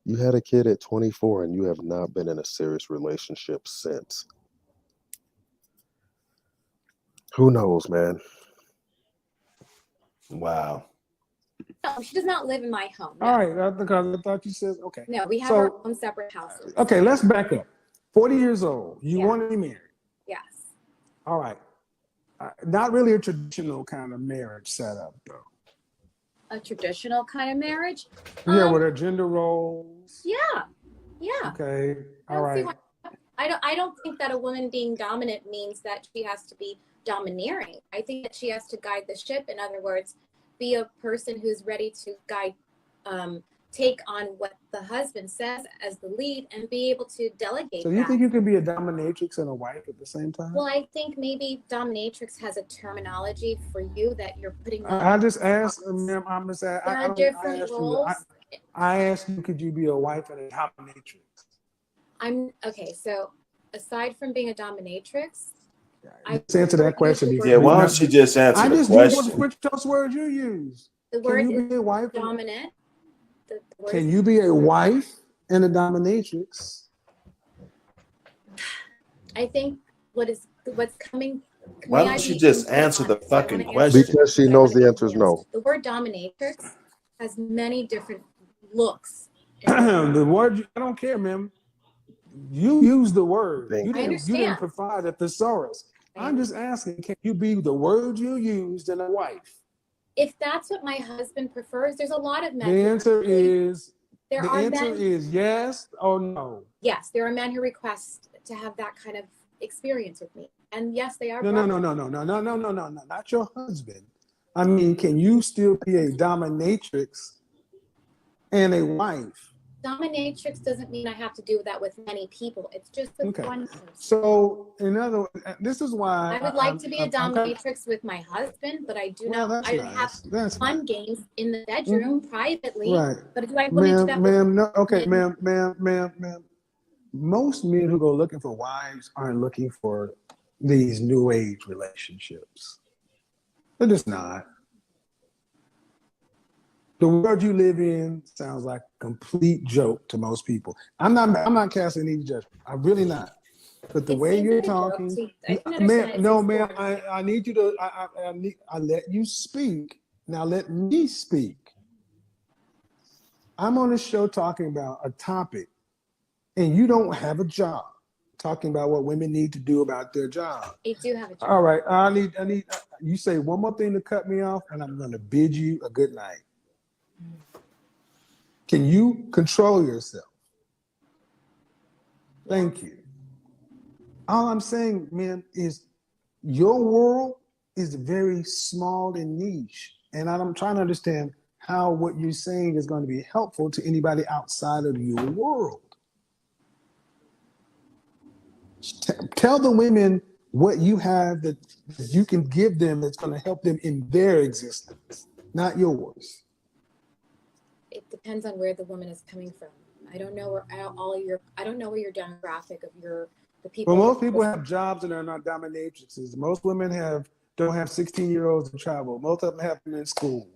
S7: You had a kid at 24 and you have not been in a serious relationship since. Who knows, man?
S8: Wow.
S10: No, she does not live in my home. No.
S9: All right, because I thought you said okay.
S10: No, we have our own separate houses.
S9: Okay, let's back up. 40 years old. You
S10: Yeah.
S9: want to be married.
S10: Yes.
S9: All right. Not really a traditional kind of marriage setup, though.
S10: A traditional kind of marriage?
S9: Yeah, with her gender roles.
S10: Yeah. Yeah.
S9: Okay. All right.
S10: I don't think that a woman being dominant means that she has to be domineering. I think that she has to guide the ship. In other words, be a person who's ready to guide, take on what the husband says as the lead and be able to delegate.
S9: So you think you can be a dominatrix and a wife at the same time?
S10: Well, I think maybe dominatrix has a terminology for you that you're putting.
S9: I just asked, ma'am. I'm just asking.
S10: There are different roles.
S9: I asked you, could you be a wife and a dominatrix?
S10: Okay. So aside from being a dominatrix,
S9: Just answer that question.
S8: Yeah, why don't you just answer the question?
S9: Which word you use?
S10: The word
S9: can you be a wife?
S10: Dominant.
S9: Can you be a wife and a dominatrix?
S10: I think what's coming.
S8: Why don't you just answer the fucking question?
S7: Because she knows the answer is no.
S10: The word dominatrix has many different looks.
S9: The word, I don't care, ma'am. You use the word. You
S10: understand.
S9: didn't provide a thesaurus. I'm just asking, can you be the word you used in a wife?
S10: If that's what my husband prefers, there's a lot of men.
S9: The answer is
S10: men,
S9: yes or no.
S10: Yes, there are men who request to have that kind of experience with me. And yes, they are.
S9: No, not your husband. I mean, can you still be a dominatrix and a wife?
S10: Dominatrix doesn't mean I have to do that with many people. It's just with one person.
S9: So, in other words, this is why
S10: I would like to be a dominatrix with my husband, but I do not. I have fun games in the bedroom privately.
S9: Right.
S10: But do I want to do that?
S9: Ma'am. Most men who go looking for wives aren't looking for these new age relationships. They're just not. The world you live in sounds like a complete joke to most people. I'm not casting any judgment. I'm really not. But the way you're talking, ma'am, I need you to. I let you speak. Now let me speak. I'm on a show talking about a topic, and you don't have a job. Talking about what women need to do about their job.
S10: I do have a job.
S9: All right, I need. You say one more thing to cut me off, and I'm going to bid you a good night. Can you control yourself? Thank you. All I'm saying, man, is your world is very small and niche. And I'm trying to understand how what you're saying is going to be helpful to anybody outside of your world. Tell the women what you have that you can give them that's going to help them in their existence, not yours.
S10: It depends on where the woman is coming from. I don't know where I don't know where your demographic of the people.
S9: Well, most people have jobs and are not dominatrixes. Most women don't have 16-year-olds to travel. Most of them have them in school.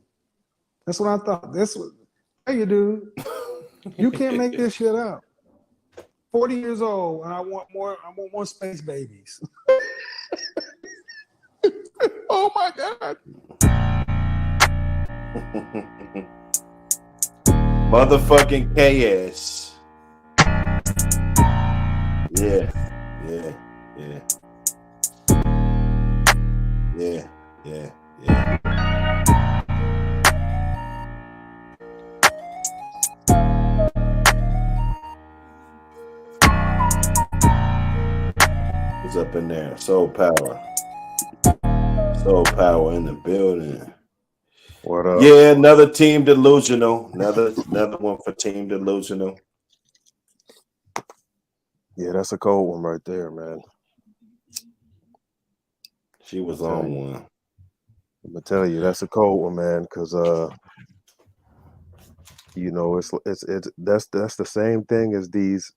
S9: That's what I thought. Hey, you do. You can't make this shit up. 40 years old, and I want more space babies. Oh my God.
S8: Motherfucking KS. Yeah. What's up in there? Soul Power in the building.
S7: What up?
S8: Yeah, another team delusional. Another one for team delusional.
S7: Yeah, that's a cold one right there, man.
S8: She was on one.
S7: I'm gonna tell you, that's a cold one, man, because You know, it's that's the same thing as these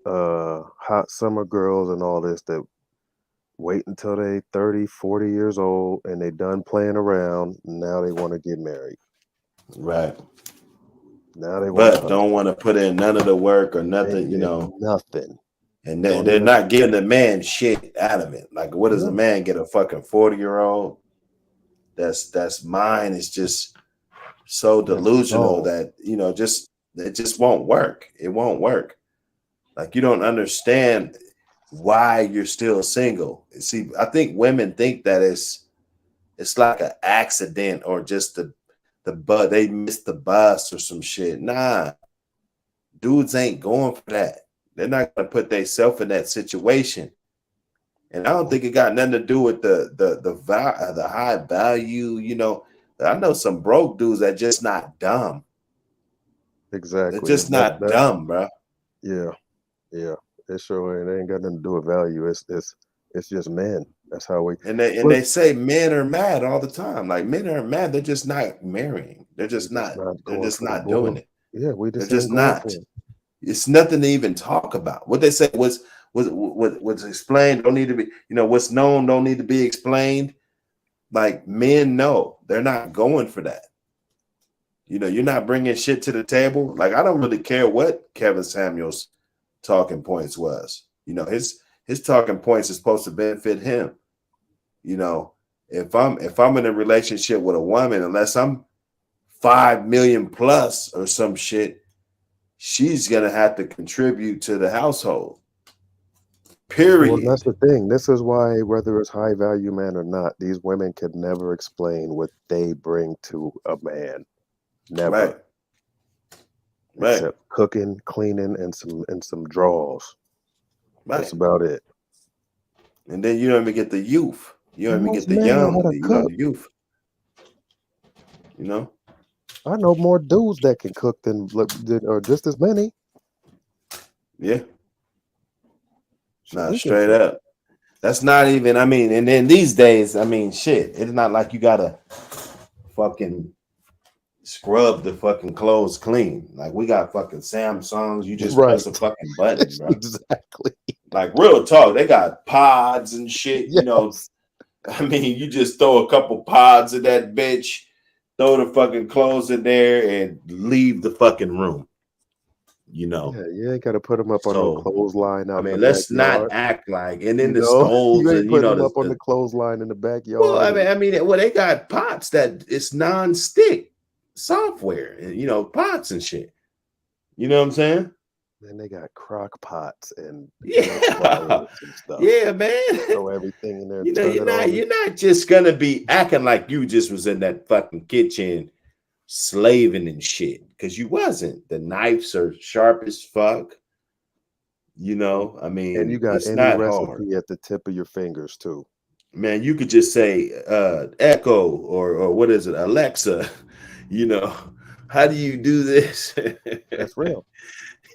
S7: hot summer girls and all this that wait until they 30, 40 years old and they done playing around. Now they want to get married.
S8: Right.
S7: Now they want
S8: But
S7: to
S8: don't want to put in none of the work or nothing, you
S7: Ain't
S8: know.
S7: nothing.
S8: And
S7: Don't
S8: they're
S7: even.
S8: not giving the man shit out of it. Like, what does a
S7: No.
S8: man get? A fucking 40-year-old? That's mine is just so delusional
S7: No.
S8: that, you know, it just won't work. It won't work. Like, you don't understand why you're still single. See, I think women think that it's like an accident or just they missed the bus or some shit. Nah, dudes ain't going for that. They're not gonna put themselves in that situation. And I don't think it got nothing to do with the high value. You know, I know some broke dudes that just not dumb.
S7: Exactly.
S8: They're just not dumb, bro.
S7: Yeah. It sure ain't. It ain't got nothing to do with value. It's just men. That's how we.
S8: They say men are mad all the time. Like, men are mad. They're just not marrying. They're just not. They're just not doing it.
S7: Yeah, we
S8: They're
S7: just
S8: just
S7: ain't going
S8: not.
S7: for it.
S8: It's nothing to even talk about. What they say what's explained don't need to be. You know, what's known don't need to be explained. Like, men know they're not going for that. You know, you're not bringing shit to the table. Like, I don't really care what Kevin Samuels' talking points was. You know, his talking points is supposed to benefit him. You know, if I'm in a relationship with a woman, unless I'm 5 million plus or some shit, she's gonna have to contribute to the household. Period.
S7: Well, that's the thing. This is why, whether it's high value man or not, these women could never explain what they bring to a man. Never.
S8: Right.
S7: Except cooking, cleaning, and some draws.
S8: Right.
S7: That's about it.
S8: And then you don't even get the youth. You don't even
S7: Most
S8: get the
S7: men know
S8: young,
S7: how to
S8: you know,
S7: cook.
S8: the youth. You know?
S7: I know more dudes that can cook than or just as many.
S8: Yeah.
S7: So
S8: Nah,
S7: we can
S8: straight
S7: cook.
S8: up. That's not even, I mean, and then these days, I mean, shit, it's not like you gotta fucking scrub the fucking clothes clean. Like, we got fucking Samsungs. You just press a fucking button, bro.
S7: Exactly.
S8: Like, real talk, they got pods and shit,
S7: Yes.
S8: you know. I mean, you just throw a couple pods in that bitch, throw the fucking clothes in there, and leave the fucking room. You know.
S7: Yeah, you ain't got to put them up on no clothesline out
S8: I mean,
S7: in the
S8: let's
S7: backyard.
S8: not act like, and then
S7: You
S8: the
S7: know,
S8: stoves,
S7: you ain't
S8: and you
S7: putting
S8: know,
S7: them up on the clothesline in the backyard.
S8: well, I mean, well, they got pots that it's non-stick software, and you know, pots and shit. You know what I'm saying?
S7: And they got crock pots and
S8: Yeah,
S7: and stuff.
S8: yeah, man.
S7: Throw everything in there.
S8: You know,
S7: turn it on.
S8: you're not just gonna be acting like you just was in that fucking kitchen slaving and shit, because you wasn't. The knives are sharp as fuck. You know, I mean,
S7: And you got
S8: it's
S7: any
S8: not
S7: recipe
S8: hard.
S7: at the tip of your fingers too.
S8: Man, you could just say Echo or what is it, Alexa, you know, how do you do this?
S7: That's real.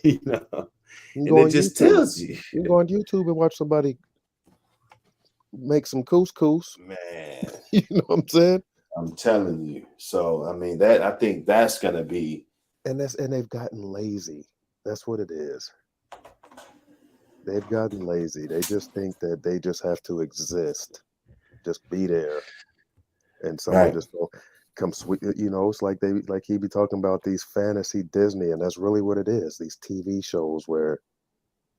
S8: You know,
S7: You
S8: and it just tells you.
S7: You can go on YouTube and watch somebody make some couscous.
S8: Man,
S7: You know what I'm saying?
S8: I'm telling you. So I mean, that I think that's gonna be,
S7: and they've gotten lazy. That's what it is. They've gotten lazy. They just think that they just have to exist, just be there, and someone just will come sweet. You know, it's like he be talking about these fantasy Disney, and that's really what it is. These TV shows where,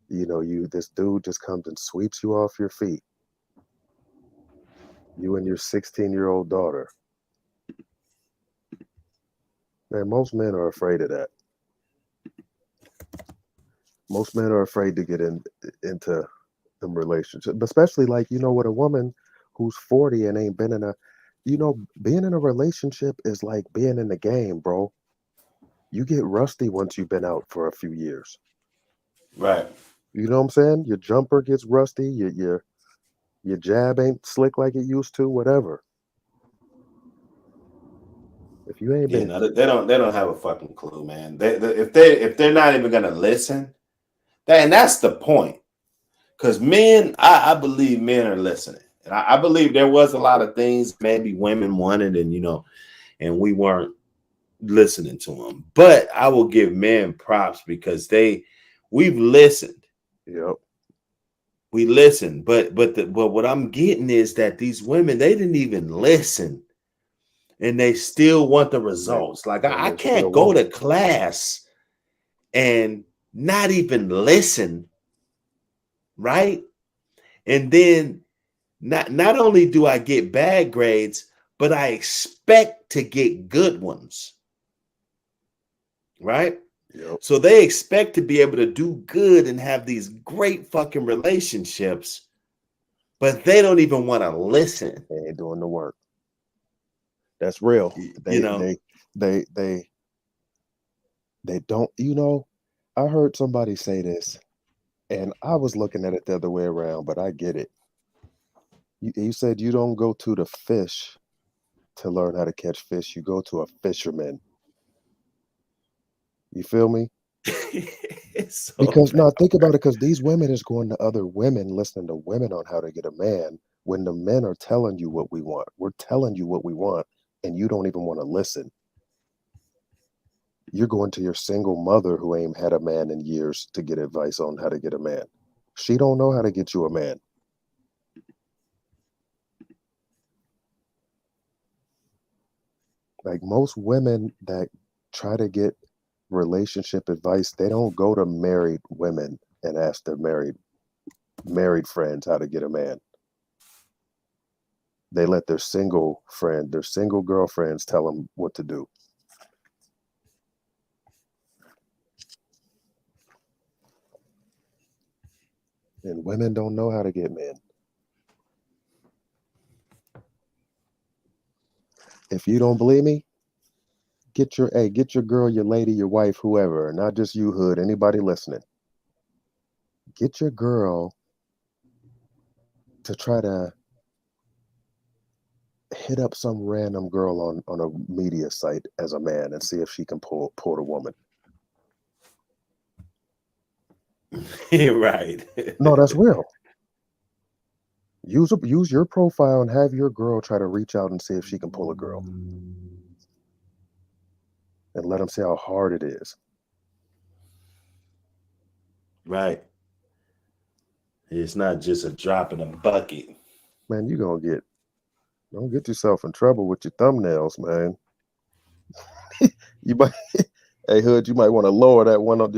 S7: you know, this dude just comes and sweeps you off your feet. You and your 16-year-old daughter. Man, most men are afraid of that. Most men are afraid to get into them relationships, especially like, you know, with a woman who's 40 and ain't been in being in a relationship is like being in the game, bro. You get rusty once you've been out for a few years.
S8: Right.
S7: You know what I'm saying? Your jumper gets rusty. Your jab ain't slick like it used to. Whatever. If you ain't been,
S8: no, they don't have a fucking clue, man. If they're not even gonna listen, and that's the point. Because men, I believe men are listening, and I believe there was a lot of things maybe women wanted, and you know, and we weren't
S5: listening to them. But I will give men props because we've listened.
S7: Yep.
S5: We listened, but what I'm getting is that these women, they didn't even listen, and they still want the results. Like I can't go to class and not even listen, right? And then not only do I get bad grades, but I expect to get good ones, right?
S7: Yep.
S5: So they expect to be able to do good and have these great fucking relationships, but they don't even want to listen.
S7: They ain't doing the work. That's real. They don't. You know, I heard somebody say this, and I was looking at it the other way around, but I get it. You said you don't go to the fish to learn how to catch fish. You go to a fisherman. You feel me?
S5: So
S7: because no, think about it. Because these women is going to other women, listening to women on how to get a man. When the men are telling you what we want, we're telling you what we want, and you don't even want to listen. You're going to your single mother who ain't had a man in years to get advice on how to get a man. She don't know how to get you a man. Like most women that try to get relationship advice, they don't go to married women and ask their married friends how to get a man. They let their single girlfriends tell them what to do. And women don't know how to get men. If you don't believe me, get your girl, your lady, your wife, whoever, not just you, hood, anybody listening. Get your girl to try to hit up some random girl on a media site as a man and see if she can pull the woman.
S5: Right.
S7: No, that's real. Use your profile and have your girl try to reach out and see if she can pull a girl. And let them see how hard it is.
S5: Right. It's not just a drop in a bucket.
S7: Man, don't get yourself in trouble with your thumbnails, man. You might, hey hood, you might want to lower that one on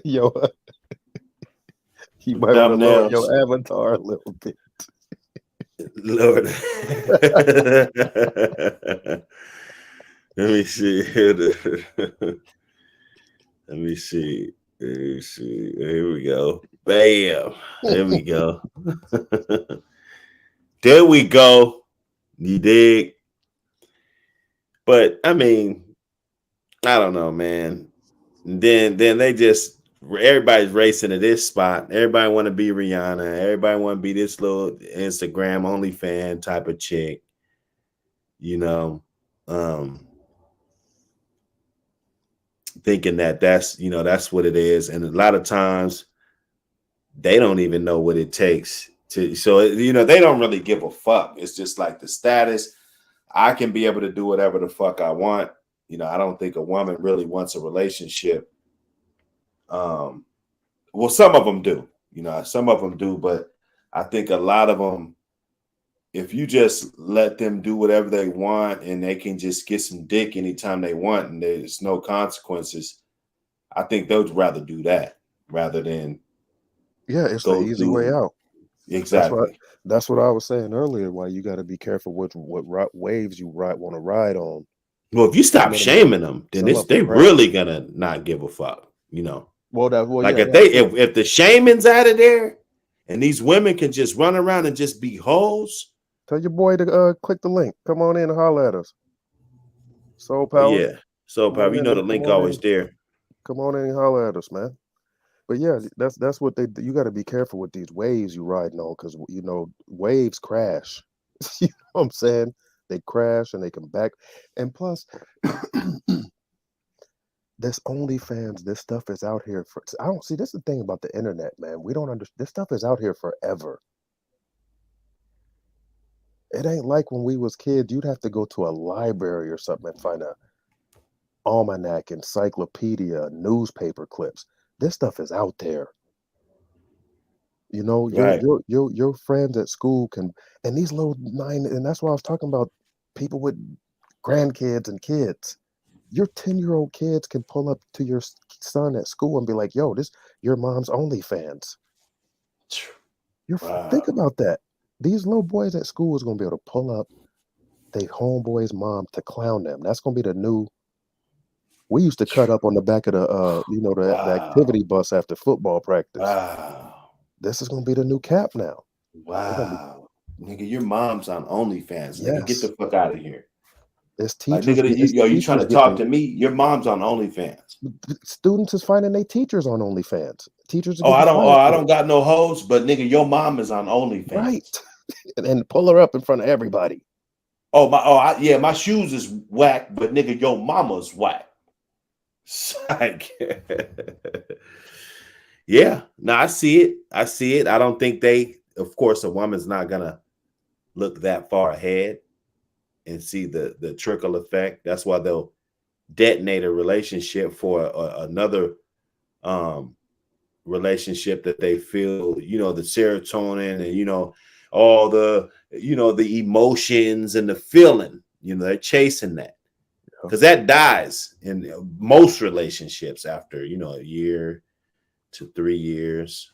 S7: your you might want to lower your avatar a little bit.
S5: Lord. Let me see. Let me see. Here we go. Bam. There we go. There we go. You dig? But I mean, I don't know, man. Then they just everybody's racing to this spot. Everybody want to be Rihanna. Everybody want to be this little Instagram only fan type of chick. You know, thinking that's what it is, and a lot of times they don't even know what it takes to. So they don't really give a fuck. It's just like the status. I can be able to do whatever the fuck I want. I don't think a woman really wants a relationship. Well, some of them do. Some of them do, but I think a lot of them, if you just let them do whatever they want and they can just get some dick anytime they want and there's no consequences, I think they'd rather do that rather than
S7: it's the easy way out.
S5: Exactly.
S7: That's what I was saying earlier. Why you got to be careful what waves you want to ride on.
S5: Well, if you stop shaming them, then they really gonna not give a fuck. If the shaming's out of there, and these women can just run around and just be hoes.
S7: Tell your boy to click the link. Come on in and holler at us. Soul Power.
S5: Yeah, Soul Power. The link always there.
S7: Come on in and holler at us, man. But yeah, that's what you got to be careful with these waves you riding on, because waves crash. You know what I'm saying? They crash and they come back, and plus, this OnlyFans, this stuff is out here for. I don't see. This is the thing about the internet, man. We don't understand. This stuff is out here forever. It ain't like when we was kids. You'd have to go to a library or something and find a almanac, encyclopedia, newspaper clips. This stuff is out there. You know,
S5: Right.
S7: your friends at school can, and these little 9, and that's why I was talking about people with grandkids and kids. Your 10-year-old kids can pull up to your son at school and be like, "Yo, this your mom's OnlyFans." Think about that. These little boys at school is gonna be able to pull up they homeboy's mom to clown them. That's gonna be the new. We used to cut up on the back of the the activity bus after football practice.
S5: Wow.
S7: This is gonna be the new cap now.
S5: Wow. Nigga, your mom's on OnlyFans. Nigga, get
S7: Yes.
S5: the fuck out of here.
S7: It's
S5: Like,
S7: teachers.
S5: nigga, you trying to talk to me? Your mom's on OnlyFans.
S7: Students is finding their teachers on OnlyFans. Teachers are
S5: I
S7: getting fired for
S5: don't got no hoes, but nigga, your mom is on OnlyFans.
S7: right. and pull her up in front of everybody.
S5: My shoes is whack, but nigga, your mama's whack. Like, yeah, no, I see it. I don't think of course, a woman's not gonna look that far ahead and see the trickle effect. That's why they'll detonate a relationship for another relationship that they feel, the serotonin and all the the emotions and the feeling, they're chasing that because that dies in most relationships after a year to 3 years,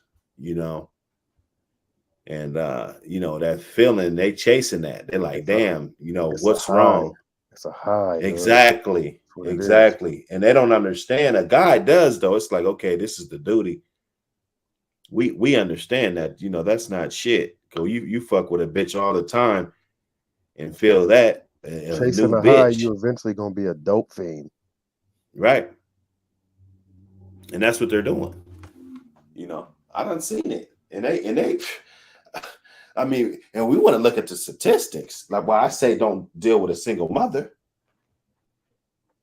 S5: and that feeling, they chasing that. They're like, damn, what's wrong?
S7: It's a high.
S5: Exactly. And they don't understand. A guy does, though. It's like, okay, this is the duty. We understand that, that's not shit. Go, you fuck with a bitch all the time and feel that
S7: Chasing a high, you eventually gonna be a dope fiend.
S5: Right. And that's what they're doing. I done seen it. And they I mean, and we want to look at the statistics. Like why I say don't deal with a single mother.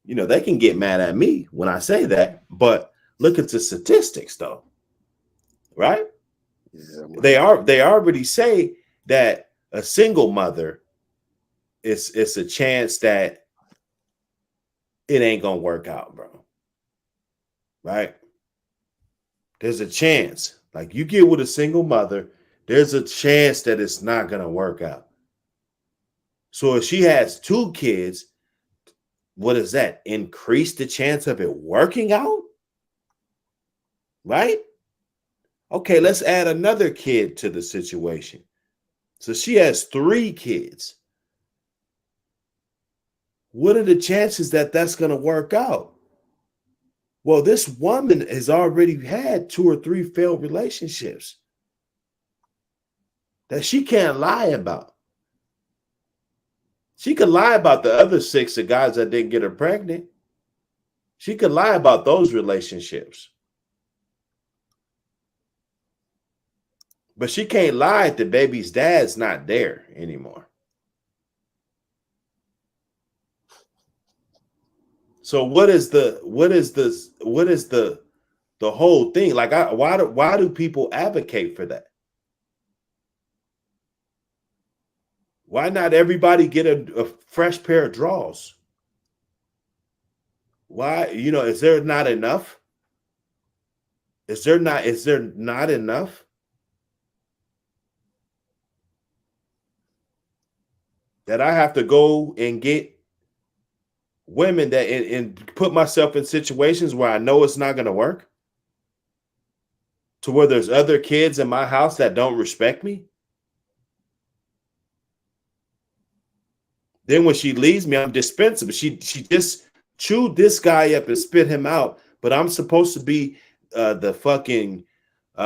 S5: They can get mad at me when I say that, but look at the statistics though. Right? Yeah, they already say that a single mother it's a chance that it ain't gonna work out, bro. Right? There's a chance. Like you get with a single mother, there's a chance that it's not gonna work out. So if she has 2 kids, what does that increase the chance of it working out? Right? Okay, let's add another kid to the situation. So she has 3 kids. What are the chances that that's going to work out? Well, this woman has already had 2 or 3 failed relationships that she can't lie about. She could lie about the other 6 of guys that didn't get her pregnant. She could lie about those relationships. But she can't lie if the baby's dad's not there anymore. So what is the whole thing? Like why do people advocate for that? Why not everybody get a fresh pair of drawers? Why, is there not enough? Is there not enough? That I have to go and get women that and put myself in situations where I know it's not going to work? To where there's other kids in my house that don't respect me? Then when she leaves me, I'm dispensable. She just chewed this guy up and spit him out, but I'm supposed to be the fucking you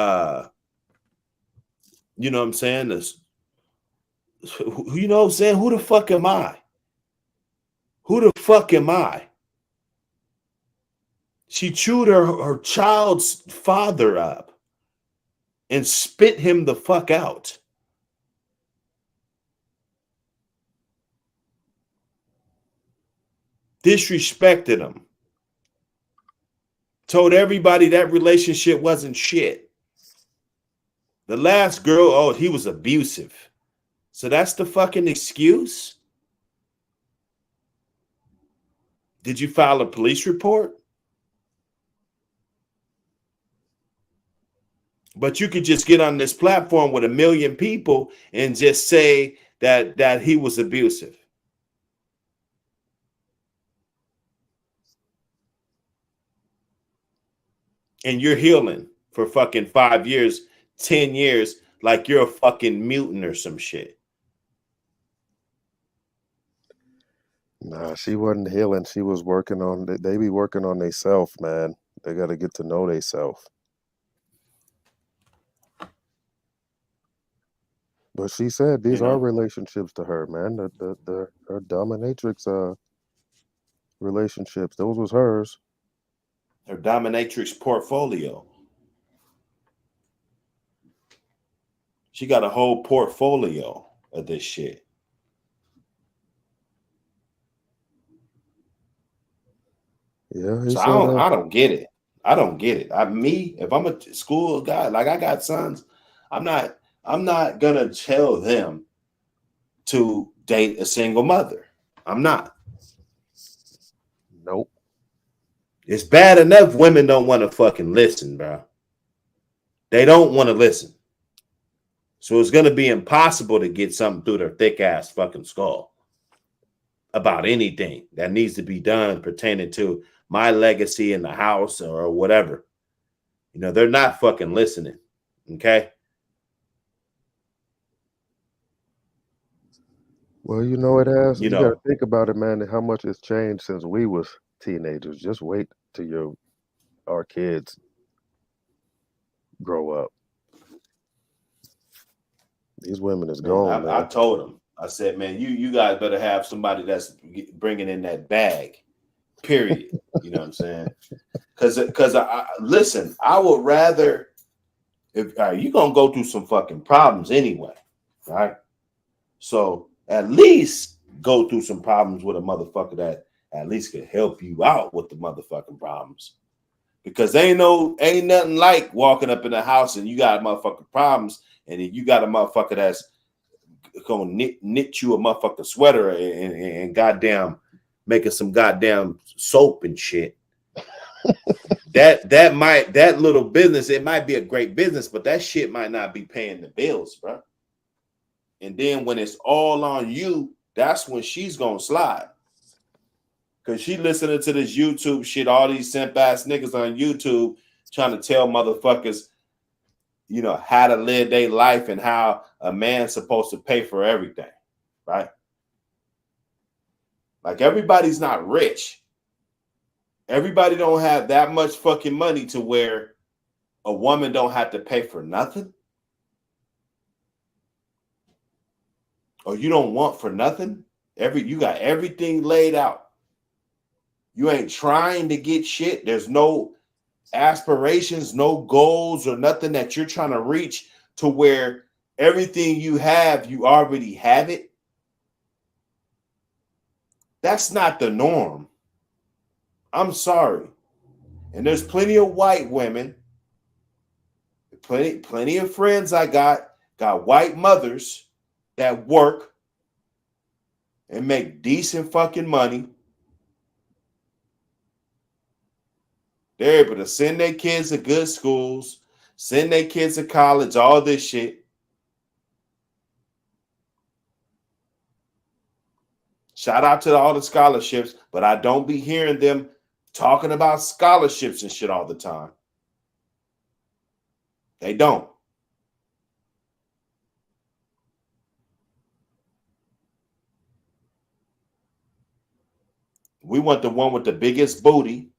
S5: know what I'm saying? You know what I'm saying? Who the fuck am I? Who the fuck am I? She chewed her child's father up and spit him the fuck out. Disrespected him. Told everybody that relationship wasn't shit. The last girl, he was abusive. So that's the fucking excuse? Did you file a police report? But you could just get on this platform with 1 million people and just say that he was abusive. And you're healing for fucking 5 years, 10 years, like you're a fucking mutant or some shit.
S7: Nah, she wasn't healing. She was working on, they be working on themselves, man. They got to get to know themselves. But she said these are relationships to her, man. Her dominatrix relationships, those was hers.
S5: Her dominatrix portfolio. She got a whole portfolio of this shit.
S7: Yeah,
S5: so I don't get it. I don't get it. If I'm a school guy, like I got sons, I'm not gonna tell them to date a single mother. I'm not.
S7: Nope.
S5: It's bad enough women don't want to fucking listen, bro. They don't want to listen. So it's gonna be impossible to get something through their thick ass fucking skull about anything that needs to be done pertaining to my legacy in the house or whatever. You know, they're not fucking listening. Okay.
S7: Well, you know it has. You
S5: know,
S7: got to think about it, man. How much has changed since we was teenagers. Just wait till our kids grow up. These women is gone, man.
S5: I told them. I said, man, you guys better have somebody that's bringing in that bag. Period. You know what I'm saying? Because I listen. I would rather if you're gonna go through some fucking problems anyway, right? So at least go through some problems with a motherfucker that at least can help you out with the motherfucking problems. Because ain't nothing like walking up in the house and you got motherfucking problems, and then you got a motherfucker that's gonna knit you a motherfucking sweater and goddamn making some goddamn soap and shit. that little business, it might be a great business, but that shit might not be paying the bills, bro. And then when it's all on you, that's when she's gonna slide. Cause she listening to this YouTube shit, all these simp ass niggas on YouTube trying to tell motherfuckers, you know, how to live their life and how a man's supposed to pay for everything, right? Like everybody's not rich. Everybody don't have that much fucking money to where a woman don't have to pay for nothing. Or you don't want for nothing. You got everything laid out. You ain't trying to get shit. There's no aspirations, no goals or nothing that you're trying to reach to where everything you have, you already have it. That's not the norm. I'm sorry. And there's plenty of white women, plenty of friends I got white mothers that work and make decent fucking money. They're able to send their kids to good schools, send their kids to college, all this shit. Shout out to all the scholarships, but I don't be hearing them talking about scholarships and shit all the time. They don't. We want the one with the biggest booty.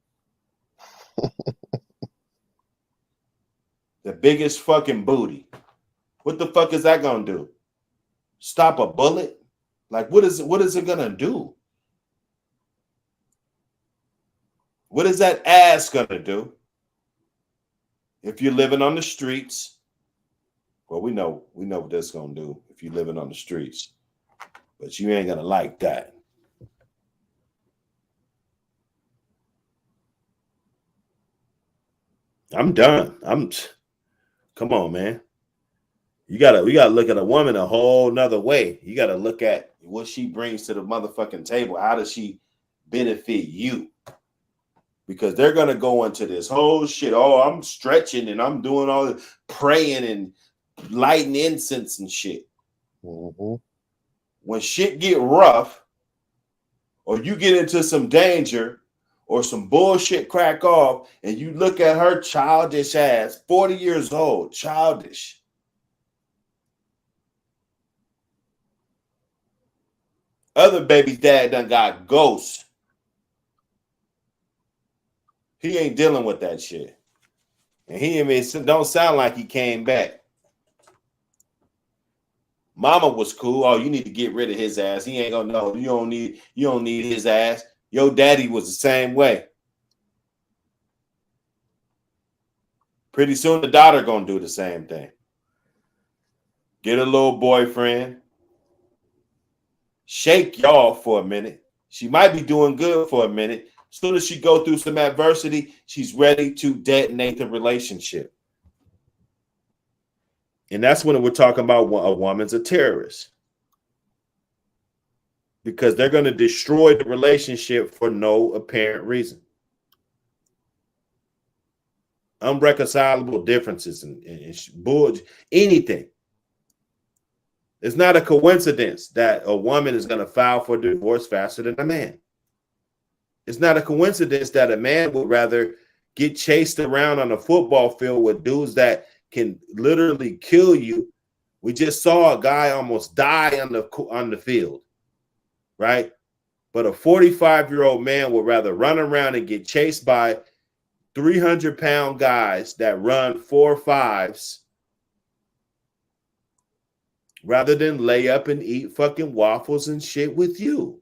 S5: The biggest fucking booty. What the fuck is that gonna do? Stop a bullet? Like, what is it gonna do? What is that ass gonna do? If you're living on the streets, well, we know what that's gonna do if you're living on the streets, but you ain't gonna like that. I'm done. Come on, man. We gotta look at a woman a whole nother way. You gotta look at what she brings to the motherfucking table. How does she
S8: benefit you. Because they're going to go into this whole shit. Oh, I'm stretching and I'm doing all the praying and lighting incense and shit.
S7: Mm-hmm.
S8: When shit get rough, or you get into some danger, or some bullshit crack off, and you look at her childish ass, 40 years old, childish. Other baby's dad done got ghosts. He ain't dealing with that shit. And he even don't sound like he came back. Mama was cool. Oh, you need to get rid of his ass. He ain't gonna know. You don't need his ass. Your daddy was the same way. Pretty soon the daughter gonna do the same thing. Get a little boyfriend. Shake y'all for a minute. She might be doing good for a minute. As soon as she go through some adversity, she's ready to detonate the relationship. And that's when we're talking about a woman's a terrorist. Because they're going to destroy the relationship for no apparent reason. Unreconcilable differences and anything. It's not a coincidence that a woman is going to file for divorce faster than a man. It's not a coincidence that a man would rather get chased around on a football field with dudes that can literally kill you. We just saw a guy almost die on the field, right? But a 45-year-old man would rather run around and get chased by 300-pound guys that run 4.5s rather than lay up and eat fucking waffles and shit with you.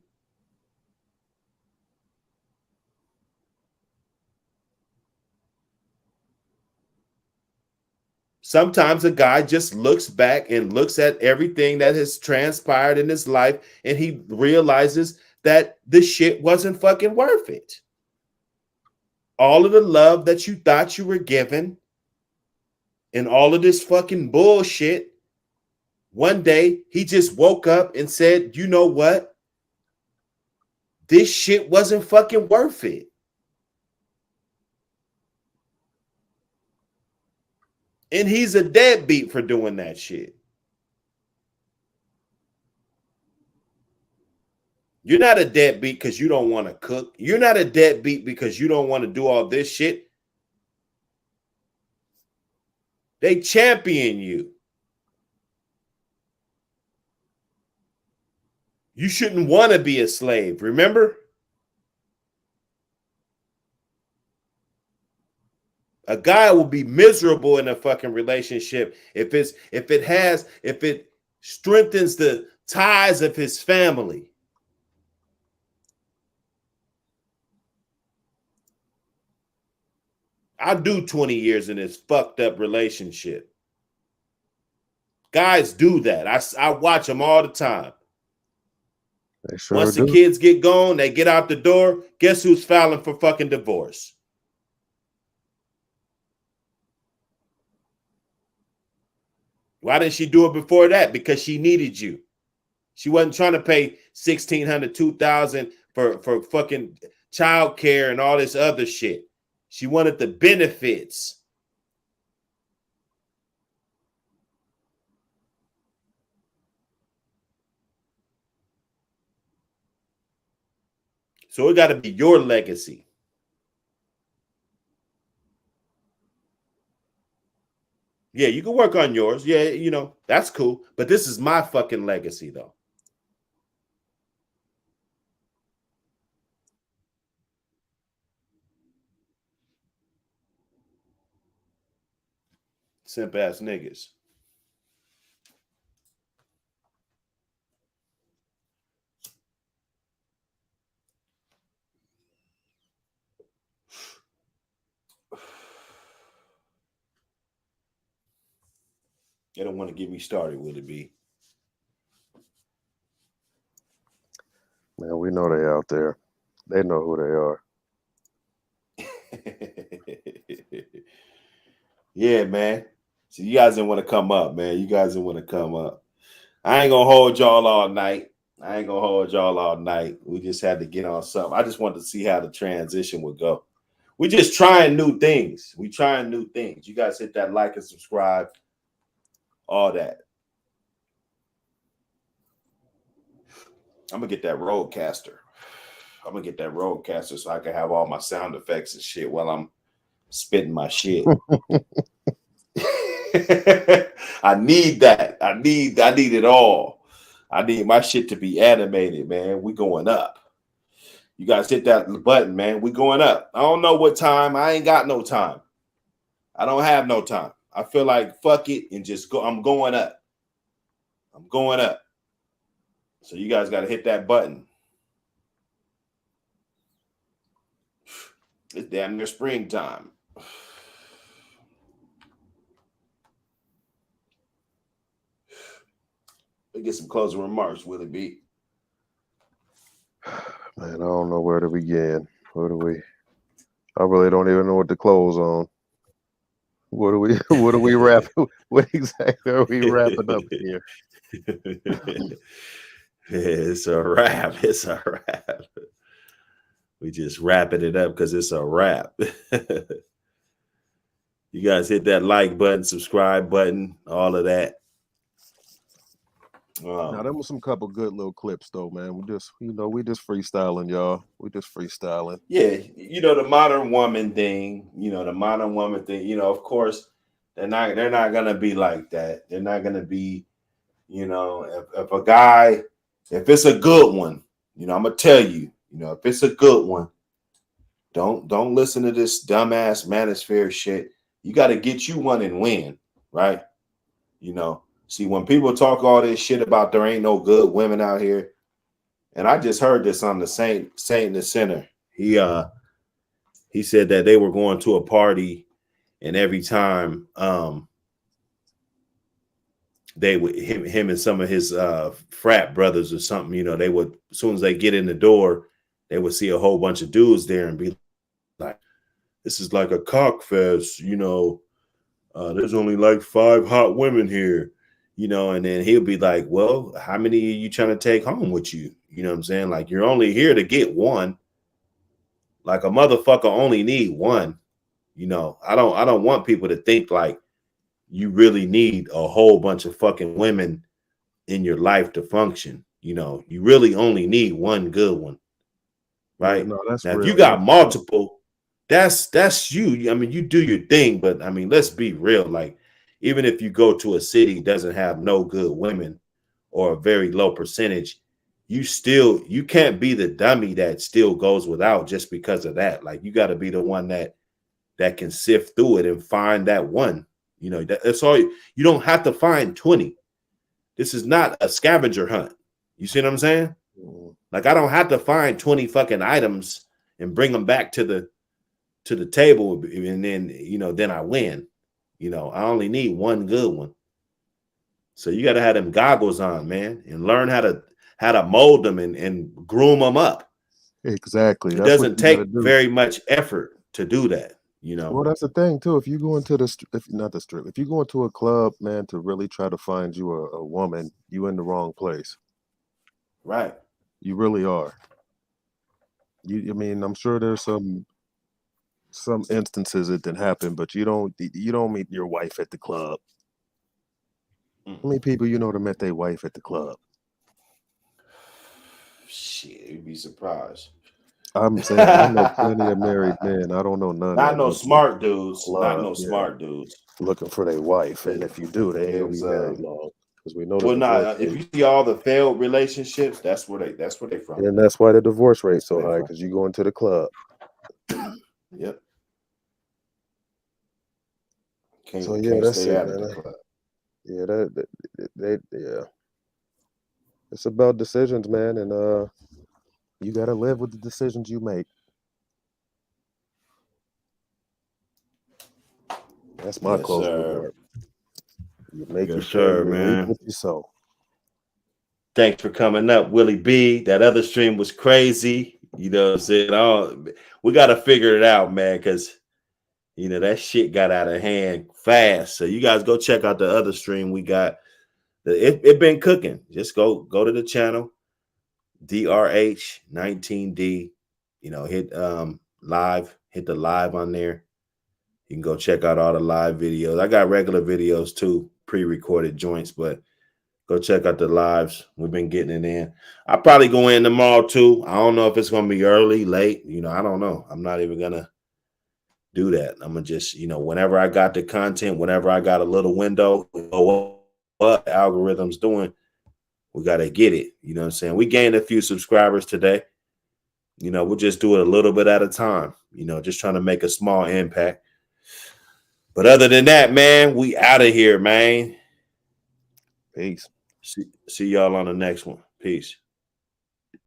S8: Sometimes a guy just looks back and looks at everything that has transpired in his life and he realizes that this shit wasn't fucking worth it. All of the love that you thought you were given and all of this fucking bullshit, one day he just woke up and said, you know what? This shit wasn't fucking worth it. And he's a deadbeat for doing that shit. You're not a deadbeat because you don't want to cook. You're not a deadbeat because you don't want to do all this shit. They champion you. You shouldn't want to be a slave, remember? A guy will be miserable in a fucking relationship if it strengthens the ties of his family. I'll do 20 years in this fucked up relationship. Guys do that. I watch them all the time.
S7: They sure
S8: Once
S7: do.
S8: the kids get gone, they get out the door. Guess who's filing for fucking divorce? Why didn't she do it before that? Because she needed you. She wasn't trying to pay $1,600, $2,000 for fucking childcare and all this other shit. She wanted the benefits. So it got to be your legacy. Yeah, you can work on yours. Yeah, you know, that's cool. But this is my fucking legacy, though. Simp ass niggas. They don't want to get me started, will it be?
S7: Man, we know they out there. They know who they are.
S8: Yeah, man. So you guys didn't want to come up, man. You guys didn't want to come up. I ain't gonna hold y'all all night.
S5: I ain't gonna hold y'all all night. We just had to get on something. I just wanted to see how the transition would go. We just trying new things. We trying new things. You guys hit that like and subscribe. All that. I'm gonna get that Rodecaster. I'm gonna get that Rodecaster so I can have all my sound effects and shit while I'm spitting my shit. I need that. I need it all. I need my shit to be animated, man. We going up. You guys hit that button, man. We going up. I don't know what time. I ain't got no time. I don't have no time. I feel like fuck it and just go. I'm going up. I'm going up. So you guys got to hit that button. It's damn near springtime. Let's get some closing remarks, Willie B.
S7: Man, I don't know where to begin. I really don't even know what to close on. What do we wrap? What exactly are we wrapping up here?
S5: It's a wrap. It's a wrap. We just wrapping it up because it's a wrap. You guys hit that like button, subscribe button, all of that.
S7: Now, there was some couple good little clips though, man. We just freestyling, y'all. We just freestyling.
S5: Yeah, the modern woman thing. Of course, they're not gonna be like that. They're not gonna be, if a guy, if it's a good one, I'm gonna tell you, if it's a good one, don't listen to this dumbass manosphere shit. You got to get you one and win, right? See, when people talk all this shit about there ain't no good women out here, and I just heard this on the Saint in the Center. He said that they were going to a party, and every time they would him and some of his frat brothers or something, they would, as soon as they get in the door, they would see a whole bunch of dudes there and be like, "This is like a cock fest, there's only like 5 hot women here." And then he'll be like, "Well, how many are you trying to take home with you?" You know what I'm saying? Like, you're only here to get one. Like, a motherfucker only need one. I don't want people to think like you really need a whole bunch of fucking women in your life to function. You really only need one good one. Right?
S7: Yeah, no, that's
S5: now,
S7: real.
S5: If you got multiple, that's you. I mean, you do your thing, but I mean, let's be real. Like, even if you go to a city that doesn't have no good women or a very low percentage, you can't be the dummy that still goes without just because of that. Like, you got to be the one that can sift through it and find that one. That's all. You don't have to find 20. This is not a scavenger hunt. You see what I'm saying? Like, I don't have to find 20 fucking items and bring them back to the table, and then then I win. I only need one good one. So you got to have them goggles on, man, and learn how to mold them and groom them up.
S7: Exactly.
S5: It doesn't take very much effort to do that.
S7: Well, that's the thing too. If you go into if you go into a club, man, to really try to find you a woman, you in the wrong place.
S5: Right.
S7: You really are. I mean, I'm sure there's some instances it didn't happen, but you don't meet your wife at the club. How many people that met their wife at the club?
S5: Shit, you'd be surprised.
S7: I'm saying I know plenty of married men. I don't know none.
S5: Not no smart dudes. Not no smart dudes
S7: looking for their wife, and if you do, they ain't gonna be married long, because we know.
S5: Well, if you see all the failed relationships, that's where they from.
S7: And that's why the divorce rate's so high, because you go into the club.
S5: Yep.
S7: So yeah, that's it, man. Yeah, it's about decisions, man, and you gotta live with the decisions you make. That's my closing remark. You make your share, man. What you sow.
S5: Thanks for coming up, Willie B. That other stream was crazy. You know what I'm saying? We got to figure it out, man, because that shit got out of hand fast. So you guys go check out the other stream we got. It been cooking. Just go to the channel. H19d. You know, hit live, hit the live on there. You can go check out all the live videos. I got regular videos too, pre-recorded joints, but go check out the lives. We've been getting it in. I'll probably go in tomorrow too. I don't know if it's gonna be early, late. You know, I don't know. I'm not even gonna do that. I'm gonna just, you know, whenever I got the content, whenever I got a little window, what the algorithm's doing, we gotta get it. You know what I'm saying? We gained a few subscribers today. You know, we'll just do it a little bit at a time, you know, just trying to make a small impact. But other than that, man, we out of here, man.
S7: Peace.
S5: See y'all on the next one. Peace.